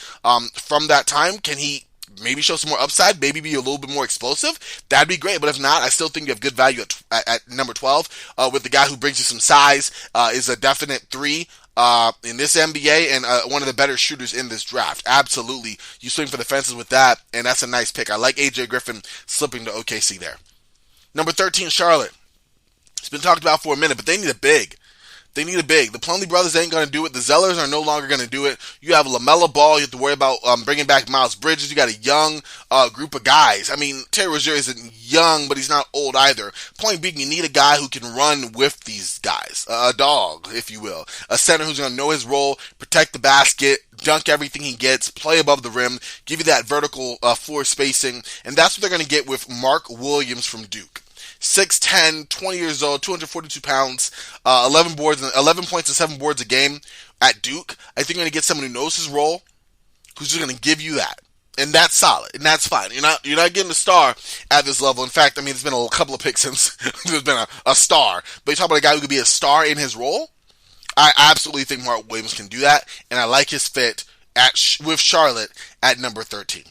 from that time. Can he maybe show some more upside? Maybe be a little bit more explosive? That'd be great. But if not, I still think you have good value at number 12 with the guy who brings you some size. Is a definite 3 in this NBA and one of the better shooters in this draft. Absolutely. You swing for the fences with that, and that's a nice pick. I like A.J. Griffin slipping to OKC there. Number 13, Charlotte. It's been talked about for a minute, but they need a big. They need a big. The Plumlee brothers ain't going to do it. The Zellers are no longer going to do it. You have LaMelo Ball. You have to worry about bringing back Miles Bridges. You got a young group of guys. I mean, Terry Rozier isn't young, but he's not old either. Point being, you need a guy who can run with these guys. A dog, if you will. A center who's going to know his role, protect the basket, dunk everything he gets, play above the rim, give you that vertical floor spacing. And that's what they're going to get with Mark Williams from Duke. 6'10", 20 years old, 242 pounds, 11 points and 7 boards a game at Duke. I think you're going to get someone who knows his role, who's just going to give you that. And that's solid, and that's fine. You're not getting a star at this level. In fact, I mean, it's been a couple of picks since there's been a star. But you talk about a guy who could be a star in his role. I absolutely think Mark Williams can do that, and I like his fit with Charlotte at number 13.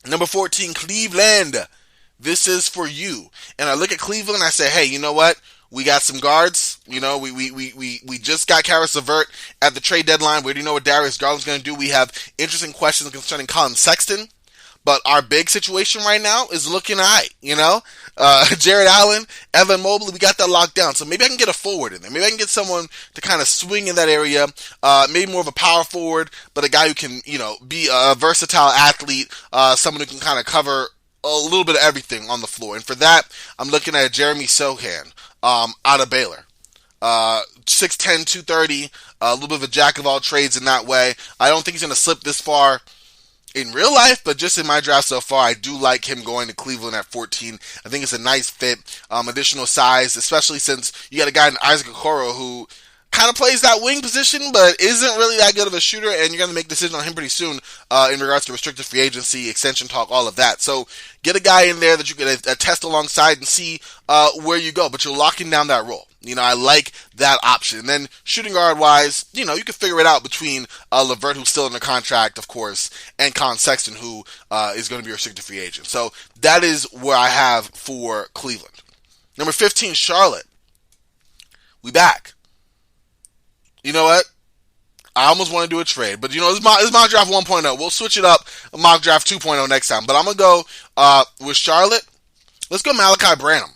Number 14, Cleveland. This is for you. And I look at Cleveland and I say, hey, you know what? We got some guards. You know, we just got Karis LeVert at the trade deadline. We already know what Darius Garland's going to do. We have interesting questions concerning Colin Sexton. But our big situation right now is looking all right, you know? Jared Allen, Evan Mobley, we got that locked down. So maybe I can get a forward in there. Maybe I can get someone to kind of swing in that area. Maybe more of a power forward, but a guy who can, you know, be a versatile athlete. Someone who can kind of cover a little bit of everything on the floor. And for that, I'm looking at Jeremy Sohan out of Baylor. 6'10", 230, a little bit of a jack of all trades in that way. I don't think he's going to slip this far in real life, but just in my draft so far, I do like him going to Cleveland at 14. I think it's a nice fit, additional size, especially since you got a guy in Isaac Okoro who kind of plays that wing position, but isn't really that good of a shooter, and you're going to make a decision on him pretty soon in regards to restricted free agency, extension talk, all of that. So get a guy in there that you can test alongside and see where you go, but you're locking down that role. You know, I like that option. And then shooting guard-wise, you know, you can figure it out between LeVert, who's still under contract, of course, and Colin Sexton, who is going to be a restricted free agent. So that is where I have for Cleveland. Number 15, Charlotte. We back. You know what? I almost want to do a trade, but you know, this is mock draft 1.0. We'll switch it up, mock draft 2.0 next time. But I'm going to go with Charlotte. Let's go Malachi Branham,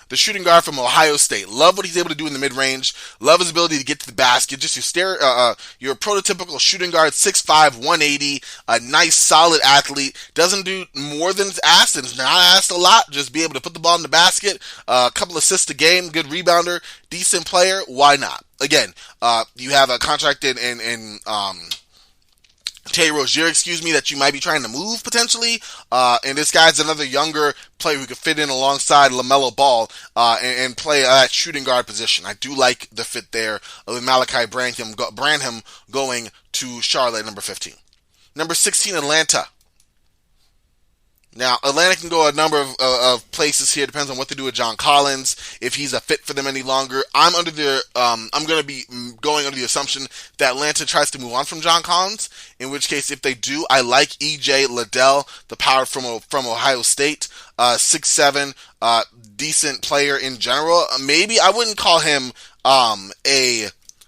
the shooting guard from Ohio State. Love what he's able to do in the mid-range. Love his ability to get to the basket. Just your prototypical shooting guard, 6'5", 180, a nice, solid athlete. Doesn't do more than it's asked, and it's not asked a lot. Just be able to put the ball in the basket. A couple assists a game, good rebounder, decent player. Why not? Again, you have a contract in Terry Rozier, that you might be trying to move potentially. And this guy's another younger player who could fit in alongside LaMelo Ball and play that shooting guard position. I do like the fit there with Malachi Branham going to Charlotte, number 15. Number 16, Atlanta. Now, Atlanta can go a number of places here. Depends on what they do with John Collins, if he's a fit for them any longer. I'm going to be going under the assumption that Atlanta tries to move on from John Collins. In which case, if they do, I like E.J. Liddell, the power from Ohio State, 6'7", decent player in general. Maybe I wouldn't call him a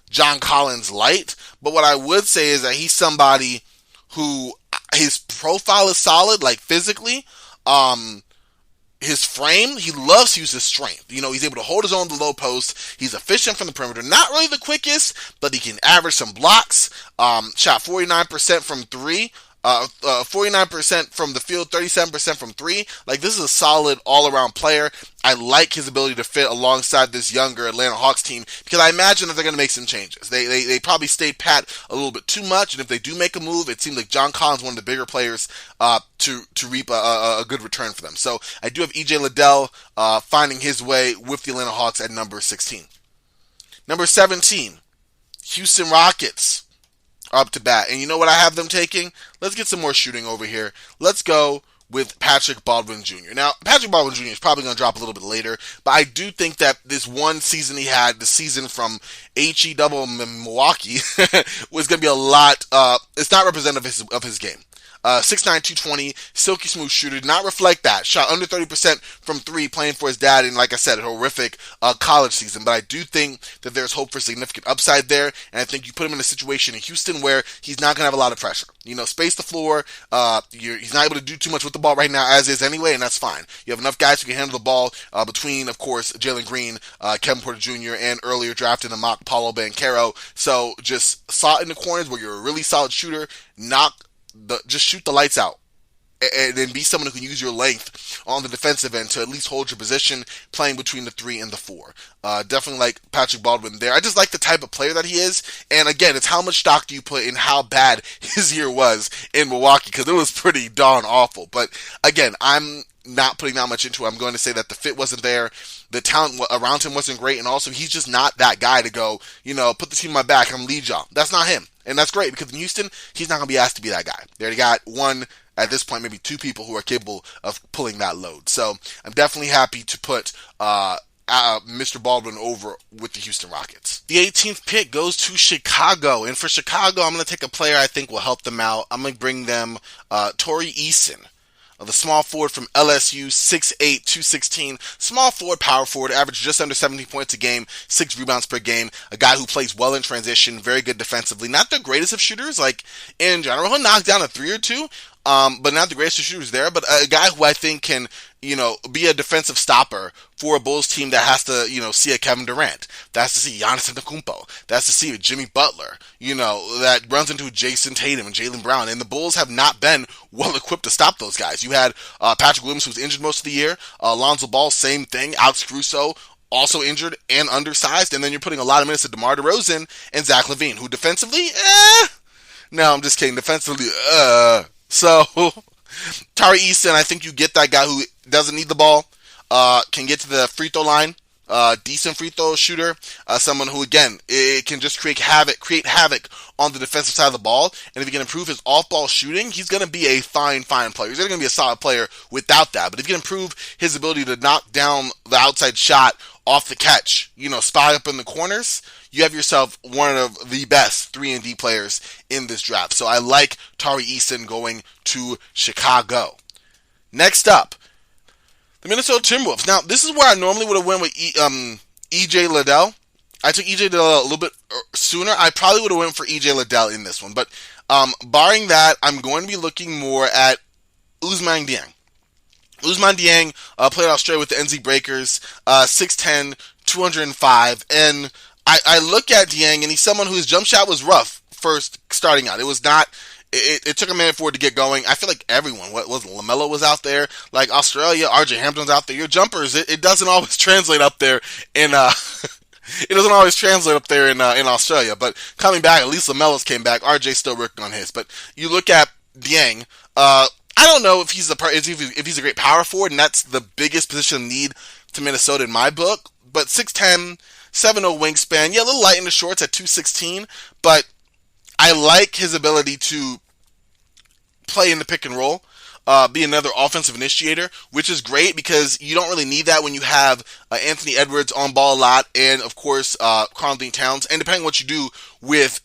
John Collins light, but what I would say is that he's somebody who his profile is solid, like physically. His frame, he loves to use his strength. He's able to hold his own in the low post. He's efficient from the perimeter. Not really the quickest, but he can average some blocks. Shot 49% from three. 49% from the field, 37% from three. Like, this is a solid all-around player. I like his ability to fit alongside this younger Atlanta Hawks team because I imagine that they're going to make some changes. They probably stayed pat a little bit too much, and if they do make a move, it seems like John Collins, one of the bigger players, to reap a good return for them. So I do have E.J. Liddell finding his way with the Atlanta Hawks at number 16. Number 17, Houston Rockets. Up to bat. And you know what I have them taking? Let's get some more shooting over here. Let's go with Patrick Baldwin Jr. Now, Patrick Baldwin Jr. is probably going to drop a little bit later, but I do think that this one season he had, the season from HE Milwaukee, was going to be a lot, it's not representative of his game. 6'9", 220, silky smooth shooter. Did not reflect that. Shot under 30% from three, playing for his dad in, like I said, a horrific college season. But I do think that there's hope for significant upside there. And I think you put him in a situation in Houston where he's not going to have a lot of pressure. Space the floor. He's not able to do too much with the ball right now, as is anyway, and that's fine. You have enough guys who can handle the ball between, of course, Jalen Green, Kevin Porter Jr., and earlier drafted the mock Paulo Banchero. So just slot in the corners where you're a really solid shooter, just shoot the lights out, and then be someone who can use your length on the defensive end to at least hold your position, playing between the 3 and the 4. Definitely like Patrick Baldwin there. I just like the type of player that he is, and again, it's how much stock do you put in how bad his year was in Milwaukee, because it was pretty darn awful. But again, I'm not putting that much into it. I'm going to say that the fit wasn't there, the talent around him wasn't great, and also he's just not that guy to go, put the team on my back, I'm lead y'all. That's not him. And that's great, because in Houston, he's not going to be asked to be that guy. They already got one, at this point, maybe two people who are capable of pulling that load. So I'm definitely happy to put Mr. Baldwin over with the Houston Rockets. The 18th pick goes to Chicago. And for Chicago, I'm going to take a player I think will help them out. I'm going to bring them Torrey Eason, the small forward from LSU, 6'8", 216. Small forward, power forward, average just under 17 points a game, 6 rebounds per game. A guy who plays well in transition, very good defensively. Not the greatest of shooters, like in general. He'll knock down a 3 or 2, but not the greatest of shooters there. But a guy who I think can, be a defensive stopper for a Bulls team that has to, see a Kevin Durant, that has to see Giannis Antetokounmpo, that has to see a Jimmy Butler, that runs into Jason Tatum and Jaylen Brown. And the Bulls have not been well equipped to stop those guys. You had Patrick Williams, who was injured most of the year. Lonzo Ball, same thing. Alex Caruso, also injured and undersized. And then you're putting a lot of minutes to DeMar DeRozan and Zach LaVine, who defensively, no, I'm just kidding. Defensively, So, Torrey Eason, I think you get that guy who doesn't need the ball, can get to the free throw line, decent free throw shooter, someone who, again, it can just create havoc on the defensive side of the ball. And if he can improve his off-ball shooting, he's going to be a fine player. He's going to be a solid player without that. But if he can improve his ability to knock down the outside shot off the catch, spy up in the corners, you have yourself one of the best 3-and-D players in this draft. So I like Torrey Eason going to Chicago. Next up, the Minnesota Timberwolves. Now, this is where I normally would have went with E.J. Liddell. I took E.J. Liddell a little bit sooner. I probably would have went for E.J. Liddell in this one. But barring that, I'm going to be looking more at Ousmane Dieng. Ousmane Dieng played Australia with the NZ Breakers, 6'10", 205. And I look at Dieng, and he's someone whose jump shot was rough first starting out. It was not... It took a minute for it to get going. I feel like everyone, LaMelo was out there, like Australia, RJ Hampton's out there. Your jumpers, it doesn't always translate up there in It doesn't always translate up there in Australia. But coming back, at least LaMelo's came back. RJ's still working on his. But you look at Dieng. I don't know if if he's a great power forward, and that's the biggest position of need to Minnesota in my book. But 6'10", 7'0" wingspan. Yeah, a little light in the shorts at 216. But I like his ability to play in the pick and roll, be another offensive initiator, which is great because you don't really need that when you have Anthony Edwards on ball a lot, and of course Karl Anthony Towns, and depending on what you do with,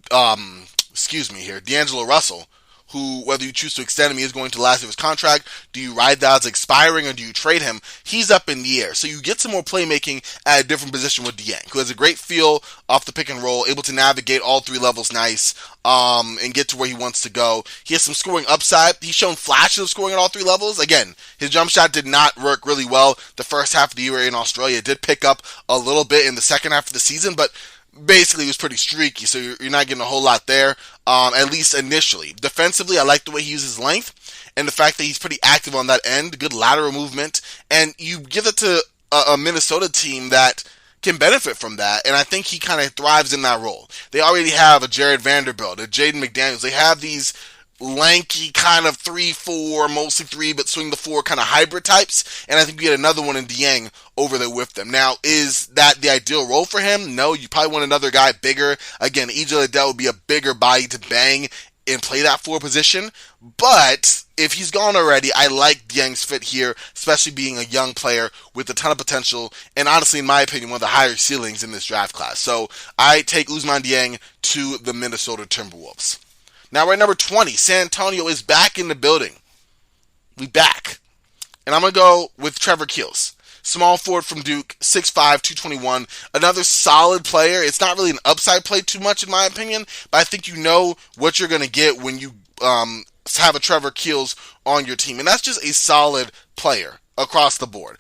D'Angelo Russell, who, whether you choose to extend him, he is going to the last of his contract. Do you ride that as expiring or do you trade him? He's up in the air. So you get some more playmaking at a different position with Dieng, who has a great feel off the pick and roll, able to navigate all three levels nice, and get to where he wants to go. He has some scoring upside. He's shown flashes of scoring at all three levels. Again, his jump shot did not work really well the first half of the year in Australia. It did pick up a little bit in the second half of the season, but basically it was pretty streaky, so you're not getting a whole lot there, at least initially. Defensively, I like the way he uses length, and the fact that he's pretty active on that end, good lateral movement, and you give it to a Minnesota team that can benefit from that, and I think he kind of thrives in that role. They already have a Jared Vanderbilt, a Jaden McDaniels. They have these lanky kind of 3-4, mostly 3, but swing the 4 kind of hybrid types, and I think you get another one in Dieng over there with them. Now, is that the ideal role for him? No, you probably want another guy bigger. Again, EJ Liddell would be a bigger body to bang and play that 4 position, but if he's gone already, I like Dieng's fit here, especially being a young player with a ton of potential, and honestly, in my opinion, one of the higher ceilings in this draft class. So I take Ousmane Dieng to the Minnesota Timberwolves. Now we're at number 20. San Antonio is back in the building. We back. And I'm going to go with Trevor Keels. Small forward from Duke, 6'5", 221. Another solid player. It's not really an upside play too much in my opinion, but I think you know what you're going to get when you have a Trevor Keels on your team. And that's just a solid player across the board.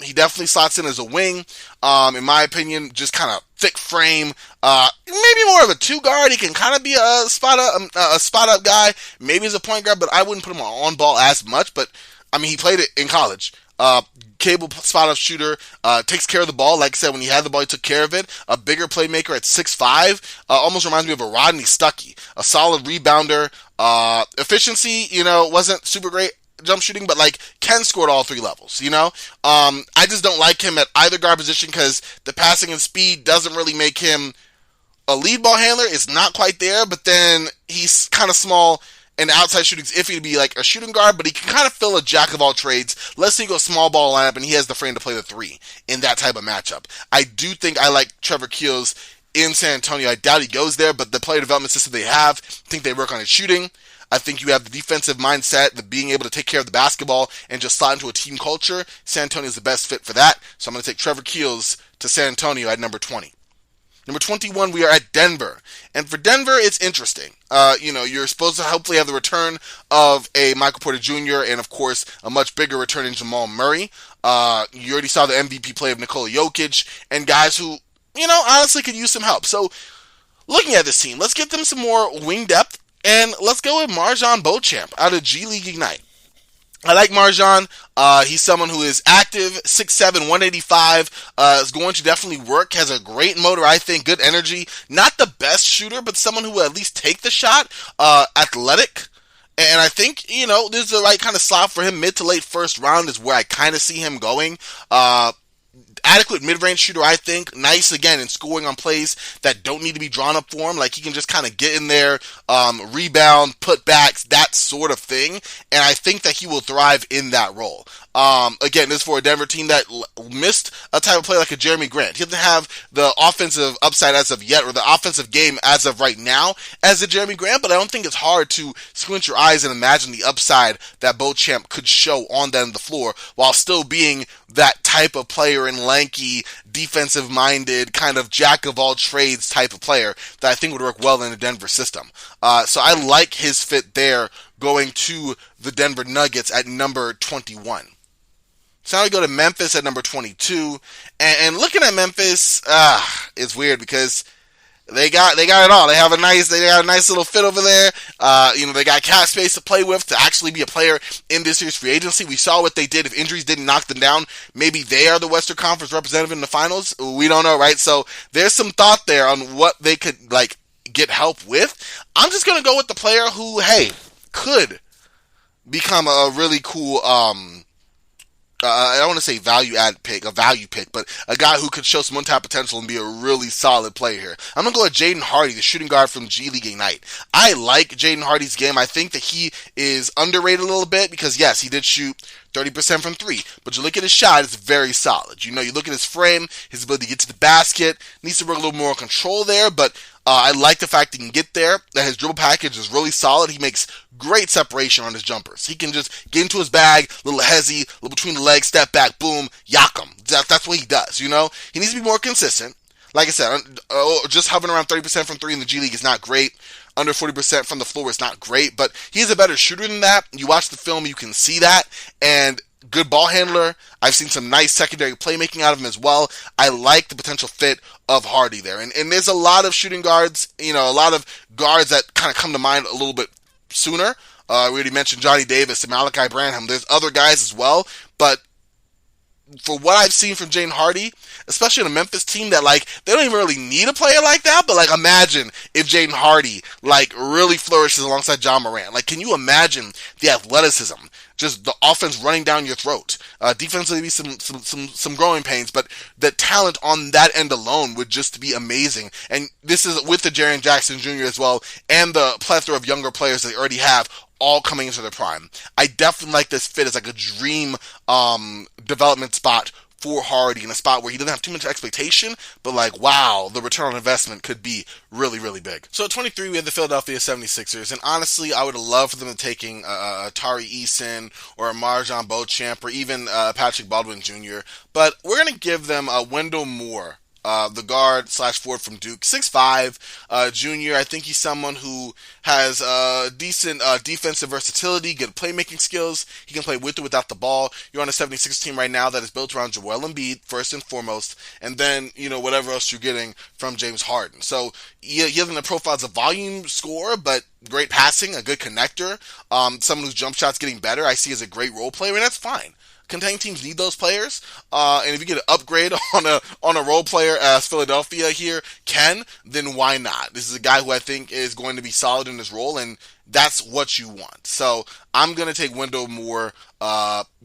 He definitely slots in as a wing. In my opinion, just kind of thick frame. Maybe more of a 2 guard. He can kind of be a spot up guy. Maybe as a point guard, but I wouldn't put him on ball as much. But I mean, he played it in college. Cable spot up shooter, takes care of the ball. Like I said, when he had the ball, he took care of it. A bigger playmaker at 6'5", almost reminds me of a Rodney Stuckey. A solid rebounder. Efficiency, wasn't super great jump shooting, but can score at all 3 levels, I just don't like him at either guard position because the passing and speed doesn't really make him a lead ball handler. It's not quite there, but then he's kind of small and the outside shooting's iffy to be like a shooting guard, but he can kind of fill a jack of all trades. Let's say you go small ball lineup and he has the frame to play the 3 in that type of matchup. I do think I like Trevor Keels in San Antonio. I doubt he goes there, but the player development system they have, I think they work on his shooting. I think you have the defensive mindset, the being able to take care of the basketball and just slot into a team culture. San Antonio is the best fit for that. So I'm going to take Trevor Keels to San Antonio at number 20. Number 21, we are at Denver. And for Denver, it's interesting. You're supposed to hopefully have the return of a Michael Porter Jr. and, of course, a much bigger return in Jamal Murray. You already saw the MVP play of Nikola Jokic and guys who, honestly could use some help. So looking at this team, let's get them some more wing depth. And let's go with Marjon Beauchamp out of G League Ignite. I like Marjon. He's someone who is active, 6'7", 185, is going to definitely work, has a great motor, I think, good energy. Not the best shooter, but someone who will at least take the shot, athletic. And I think, this is the right kind of slot for him. Mid to late first round is where I kind of see him going. Adequate mid-range shooter, I think. Nice, again, in scoring on plays that don't need to be drawn up for him. Like, he can just kind of get in there, rebound, put backs, that sort of thing. And I think that he will thrive in that role. Again, this is for a Denver team that missed a type of play like a Jeremy Grant. He doesn't have the offensive upside as of yet, or the offensive game as of right now as a Jeremy Grant, but I don't think it's hard to squint your eyes and imagine the upside that Beauchamp could show on that end of the floor while still being that type of player and lanky, defensive-minded, kind of jack-of-all-trades type of player that I think would work well in the Denver system. So I like his fit there going to the Denver Nuggets at number 21. So now we go to Memphis at number 22. And looking at Memphis, it's weird because They got it all. They got a nice little fit over there. They got cap space to play with to actually be a player in this year's free agency. We saw what they did. If injuries didn't knock them down, maybe they are the Western Conference representative in the finals. We don't know, right? So there's some thought there on what they could get help with. I'm just gonna go with the player who, hey, could become a really cool I don't want to say a value pick, but a guy who could show some untapped potential and be a really solid player here. I'm going to go with Jaden Hardy, the shooting guard from G League Ignite. I like Jaden Hardy's game. I think that he is underrated a little bit because, yes, he did shoot 30% from three, but you look at his shot, it's very solid. You look at his frame, his ability to get to the basket, needs to work a little more control there, but I like the fact he can get there, that his dribble package is really solid. He makes great separation on his jumpers. He can just get into his bag, a little hezzy, a little between the legs, step back, boom, yak him. That's what he does, He needs to be more consistent. Like I said, just hovering around 30% from three in the G League is not great. Under 40% from the floor is not great, but he's a better shooter than that. You watch the film, you can see that, and good ball handler. I've seen some nice secondary playmaking out of him as well. I like the potential fit of Hardy there. And there's a lot of shooting guards, a lot of guards that kind of come to mind a little bit sooner. We already mentioned Johnny Davis and Malachi Branham. There's other guys as well, but for what I've seen from Jaden Hardy, especially in a Memphis team that, they don't even really need a player like that, but, imagine if Jaden Hardy, really flourishes alongside John Morant. Can you imagine the athleticism, just the offense running down your throat? Defensively, be some growing pains, but the talent on that end alone would just be amazing. And this is with the Jaren Jackson Jr. as well, and the plethora of younger players they already have, all coming into their prime. I definitely like this fit as a dream development spot for Hardy, in a spot where he doesn't have too much expectation, but wow, the return on investment could be really, really big. So at 23, we have the Philadelphia 76ers, and honestly, I would have loved for them to taking Tari Eason or a Marjon Beauchamp or even Patrick Baldwin Jr., but we're going to give them Wendell Moore, the guard / forward from Duke, 6'5", junior. I think he's someone who has decent defensive versatility, good playmaking skills. He can play with or without the ball. You're on a 76 team right now that is built around Joel Embiid, first and foremost, and then, whatever else you're getting from James Harden. So, he has the profile as a volume scorer, but great passing, a good connector, someone whose jump shot's getting better. I see as a great role player, and that's fine. Contending teams need those players, and if you get an upgrade on a role player as Philadelphia here can, then why not? This is a guy who I think is going to be solid in his role, and that's what you want. So I'm going to take Wendell Moore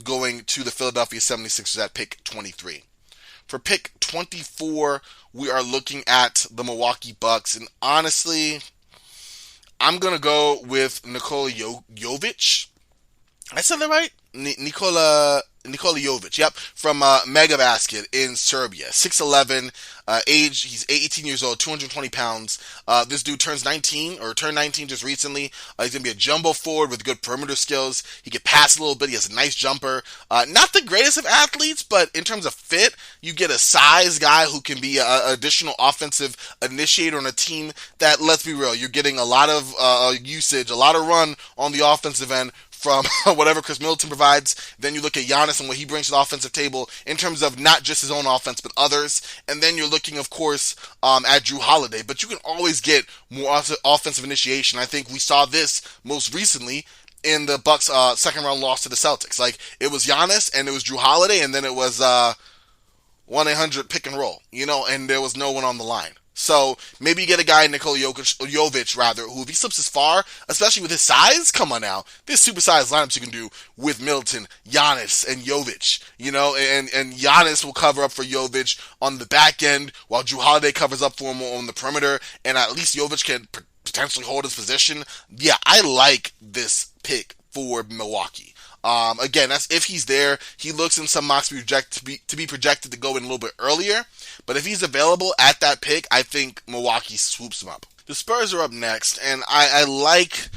going to the Philadelphia 76ers at pick 23. For pick 24, we are looking at the Milwaukee Bucks, and honestly, I'm going to go with Nikola Jovic. I said that right? Nikola Jovic, yep, from Mega Basket in Serbia. 6'11", age, he's 18 years old, 220 pounds. This dude turned 19 just recently. He's going to be a jumbo forward with good perimeter skills. He can pass a little bit. He has a nice jumper. Not the greatest of athletes, but in terms of fit, you get a size guy who can be an additional offensive initiator on a team that, let's be real, you're getting a lot of usage, a lot of run on the offensive end from whatever Chris Middleton provides. Then you look at Giannis and what he brings to the offensive table in terms of not just his own offense, but others. And then you're looking, of course, at Drew Holiday. But you can always get more offensive initiation. I think we saw this most recently in the Bucks' second round loss to the Celtics. It was Giannis and it was Drew Holiday, and then it was 1-800 pick and roll, and there was no one on the line. So maybe you get a guy, Nikola Jovic, who if he slips as far, especially with his size, come on now, there's supersized lineups you can do with Middleton, Giannis, and Jovic, and Giannis will cover up for Jovic on the back end, while Drew Holiday covers up for him on the perimeter, and at least Jovic can potentially hold his position. Yeah, I like this pick for Milwaukee. Again, that's if he's there. He looks in some mocks to be projected to go in a little bit earlier. But if he's available at that pick, I think Milwaukee swoops him up. The Spurs are up next, and I like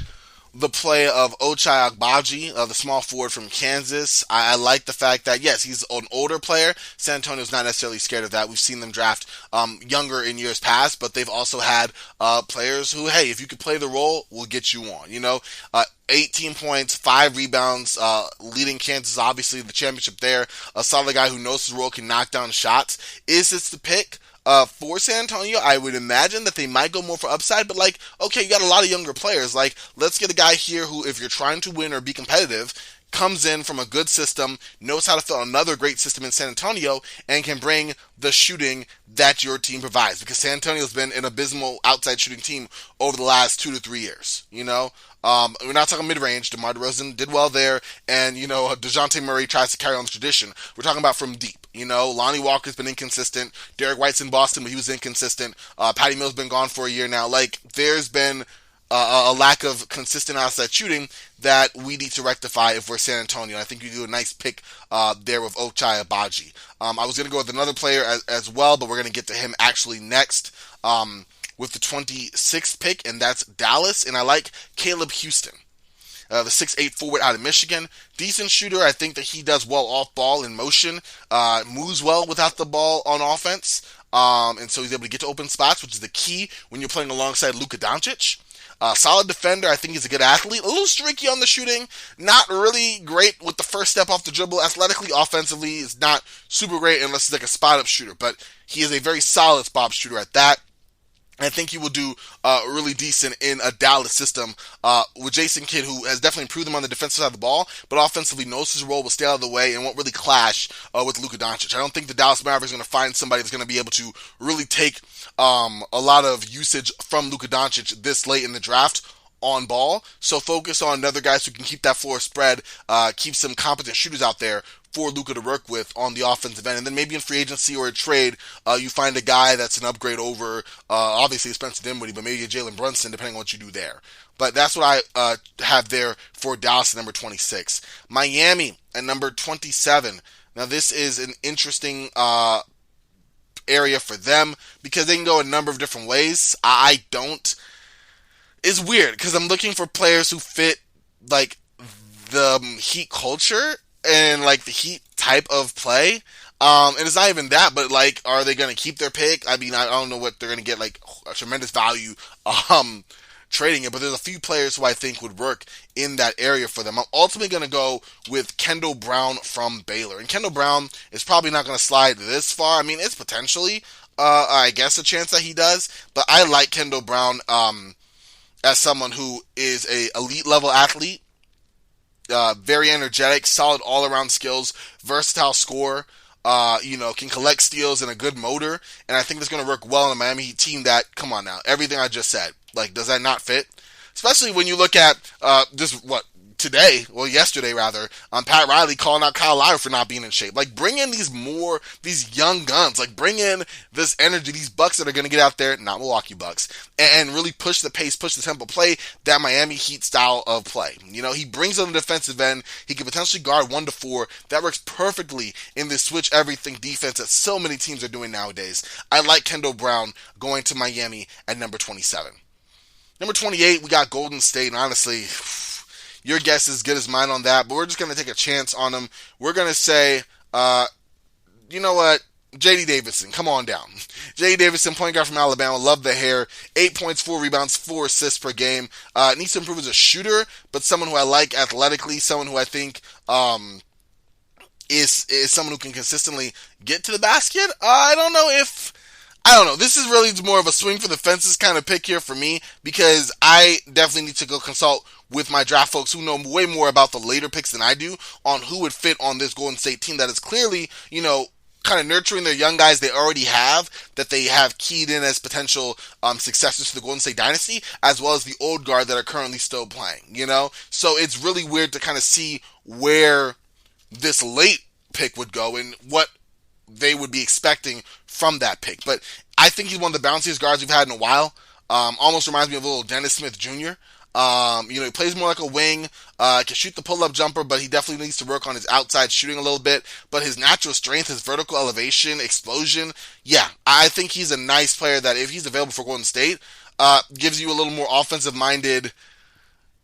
the play of Ochai Agbaji, the small forward from Kansas. I like the fact that, yes, he's an older player. San Antonio's not necessarily scared of that. We've seen them draft younger in years past, but they've also had players who, hey, if you could play the role, we'll get you on. 18 points, 5 rebounds, leading Kansas, obviously, the championship there. A solid guy who knows his role, can knock down shots. Is this the pick? For San Antonio, I would imagine that they might go more for upside, but like, okay, you got a lot of younger players. Like, let's get a guy here who, if you're trying to win or be competitive, comes in from a good system, knows how to fill another great system in San Antonio, and can bring the shooting that your team provides. Because San Antonio's been an abysmal outside shooting team over the last 2 to 3 years. We're not talking mid-range. DeMar DeRozan did well there, and, DeJounte Murray tries to carry on the tradition. We're talking about from deep. Lonnie Walker's been inconsistent. Derek White's in Boston, but he was inconsistent. Patty Mills been gone for a year now. Like, there's been a lack of consistent outside shooting that we need to rectify if we're San Antonio. I think you do a nice pick there with Ochai Agbaji. I was going to go with another player as well, but we're going to get to him actually next with the 26th pick, and that's Dallas. And I like Caleb Houston, the 6'8" forward out of Michigan. Decent shooter. I think that he does well off ball in motion, moves well without the ball on offense, and so he's able to get to open spots, which is the key when you're playing alongside Luka Doncic. Solid defender. I think he's a good athlete. A little streaky on the shooting. Not really great with the first step off the dribble. Athletically, offensively, is not super great unless he's like a spot-up shooter. But he is a very solid spot-up shooter at that. I think he will do really decent in a Dallas system with Jason Kidd, who has definitely improved him on the defensive side of the ball, but offensively knows his role, will stay out of the way, and won't really clash with Luka Doncic. I don't think the Dallas Mavericks are going to find somebody that's going to be able to really take a lot of usage from Luka Doncic this late in the draft on ball. So focus on other guys who can keep that floor spread, keep some competent shooters out there for Luka to work with on the offensive end. And then maybe in free agency or a trade, you find a guy that's an upgrade over, obviously Spencer Dinwiddie, but maybe a Jalen Brunson, depending on what you do there. But that's what I have there for Dallas at number 26. Miami at number 27. Now this is an interesting area for them because they can go a number of different ways. I don't. It's weird because I'm looking for players who fit like the Heat culture and like the Heat type of play. And it's not even that, but like, are they going to keep their pick? I mean, I don't know what they're going to get, like a tremendous value trading it, but there's a few players who I think would work in that area for them. I'm ultimately going to go with Kendall Brown from Baylor. And Kendall Brown is probably not going to slide this far. I mean, it's potentially, I guess, a chance that he does, but I like Kendall Brown as someone who is a elite level athlete. Very energetic, solid all-around skills, versatile scorer, can collect steals and a good motor, and I think that's going to work well in a Miami Heat team that, come on now, everything I just said, like, does that not fit? Especially when you look at, yesterday rather, Pat Riley calling out Kyle Lowry for not being in shape. Like, bring in these young guns. Like, bring in this energy, these Bucks that are going to get out there, not Milwaukee Bucks, and really push the pace, push the tempo, play that Miami Heat style of play. He brings on the defensive end. He can potentially guard 1 to 4. That works perfectly in this switch everything defense that so many teams are doing nowadays. I like Kendall Brown going to Miami at number 27. Number 28, we got Golden State, and honestly, your guess is as good as mine on that, but we're just going to take a chance on them. We're going to say, you know what? J.D. Davison, come on down. J.D. Davison, point guard from Alabama, love the hair. 8 points, 4 rebounds, 4 assists per game. Needs to improve as a shooter, but someone who I like athletically, someone who I think is someone who can consistently get to the basket. I don't know. This is really more of a swing for the fences kind of pick here for me because I definitely need to go consult with my draft folks who know way more about the later picks than I do on who would fit on this Golden State team that is clearly, kind of nurturing their young guys they already have, that they have keyed in as potential successors to the Golden State dynasty, as well as the old guard that are currently still playing, So it's really weird to kind of see where this late pick would go and what they would be expecting from that pick. But I think he's one of the bounciest guards we've had in a while. Almost reminds me of a little Dennis Smith Jr. He plays more like a wing, can shoot the pull-up jumper, but he definitely needs to work on his outside shooting a little bit. But his natural strength, his vertical elevation, explosion, I think he's a nice player that if he's available for Golden State, gives you a little more offensive-minded,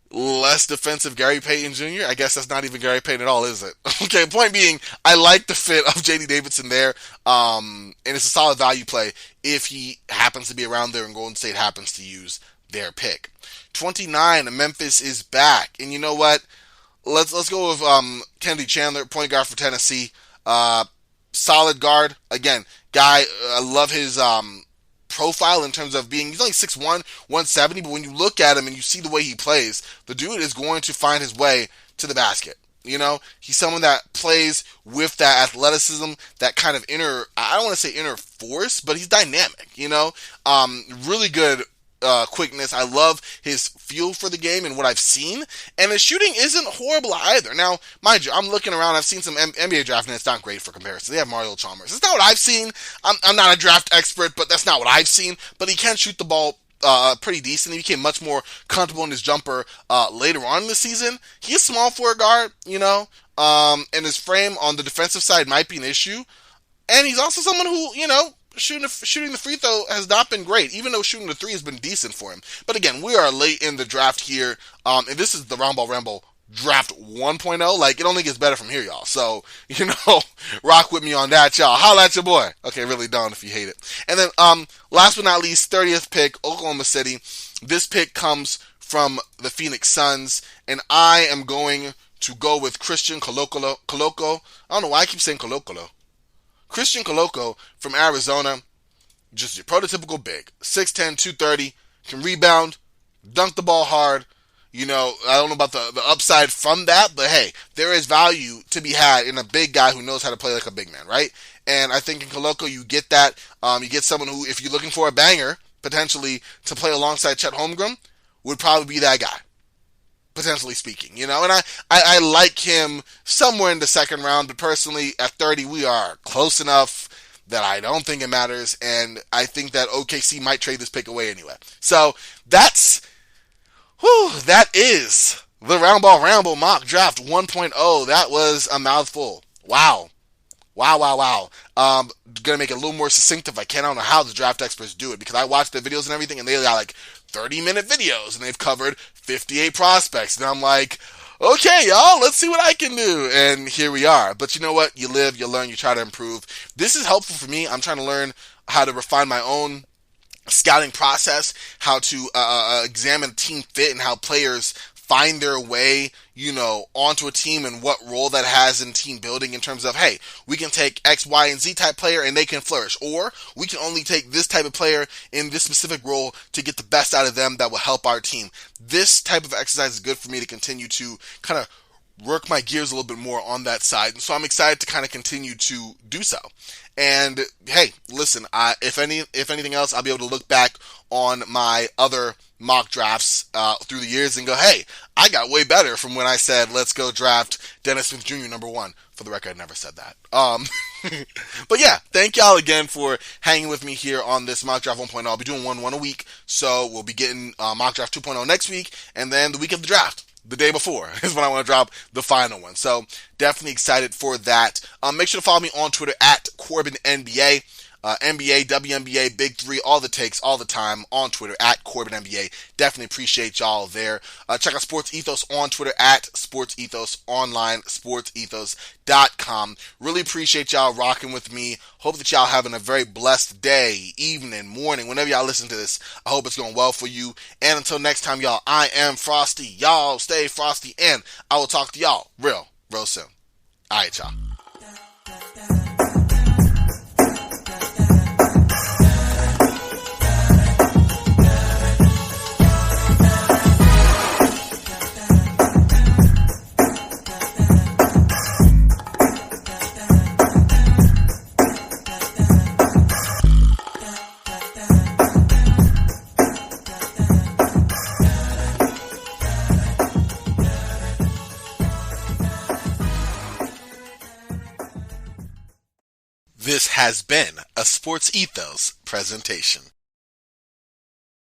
less defensive Gary Payton Jr. I guess that's not even Gary Payton at all, is it? Okay, point being, I like the fit of J.D. Davidson there, and it's a solid value play if he happens to be around there and Golden State happens to use their pick. 29, Memphis is back, and you know what? Let's go with Kennedy Chandler, point guard for Tennessee. Solid guard. Again, guy. I love his profile in terms of being, he's only 6'1", 170, but when you look at him and you see the way he plays, the dude is going to find his way to the basket. You know, he's someone that plays with that athleticism, that kind of inner, I don't want to say inner force, but he's dynamic, you know, really good quickness. I love his feel for the game and what I've seen, and his shooting isn't horrible either. Now, mind you, I'm looking around, I've seen some NBA draft, and it's not great for comparison. They have Mario Chalmers. It's not what I've seen. I'm not a draft expert, but that's not what I've seen, but he can shoot the ball pretty decent. He became much more comfortable in his jumper later on in the season. He's small for a guard, you know, and his frame on the defensive side might be an issue. And he's also someone who, you know, shooting the free throw has not been great, even though shooting the three has been decent for him. But again, we are late in the draft here, and this is the Roundball Ramble Draft 1.0. Like, it only gets better from here, y'all. So, you know, rock with me on that, y'all. Holla at your boy. Okay, really don't if you hate it. And then, last but not least, 30th pick, Oklahoma City. This pick comes from the Phoenix Suns, and I am going to go with Christian Koloko. I don't know why I keep saying Koloko. Christian Koloko from Arizona, just your prototypical big. 6'10", 230, can rebound, dunk the ball hard. You know, I don't know about the upside from that, but hey, there is value to be had in a big guy who knows how to play like a big man, right? And I think in Koloko you get that. You get someone who, if you're looking for a banger, potentially to play alongside Chet Holmgren, would probably be that guy. Potentially speaking, you know, and I like him somewhere in the second round, but personally at 30 we are close enough that I don't think it matters, and I think that OKC might trade this pick away anyway. So that is the Roundball Ramble Mock Draft 1.0. That was a mouthful. Wow. Gonna make it a little more succinct if I can. I don't know how the draft experts do it, because I watch their videos and everything, and they got like 30-minute videos, and they've covered 58 prospects. And I'm like, okay, y'all, let's see what I can do. And here we are. But you know what? You live, you learn, you try to improve. This is helpful for me. I'm trying to learn how to refine my own scouting process, how to examine team fit and how players find their way, you know, onto a team and what role that has in team building in terms of, hey, we can take X, Y, and Z type player and they can flourish. Or we can only take this type of player in this specific role to get the best out of them that will help our team. This type of exercise is good for me to continue to kind of work my gears a little bit more on that side. And so I'm excited to kind of continue to do so. And hey, listen, if anything else, I'll be able to look back on my other mock drafts through the years and go, hey, I got way better from when I said, let's go draft Dennis Smith Jr. number 1. For the record, I never said that. But yeah, thank y'all again for hanging with me here on this mock draft 1.0. I'll be doing one a week. So we'll be getting mock draft 2.0 next week, and then the week of the draft, the day before, is when I want to drop the final one. So definitely excited for that. Make sure to follow me on Twitter at CorbinNBA. NBA, WNBA, Big Three, all the takes, all the time on Twitter at CorbinNBA. Definitely appreciate y'all there. Check out Sports Ethos on Twitter at Sports Ethos online, sportsethos.com. Really appreciate y'all rocking with me. Hope that y'all having a very blessed day, evening, morning, whenever y'all listen to this. I hope it's going well for you. And until next time, y'all, I am Frosty. Y'all stay frosty, and I will talk to y'all real soon. All right, y'all. This has been a Sports Ethos presentation.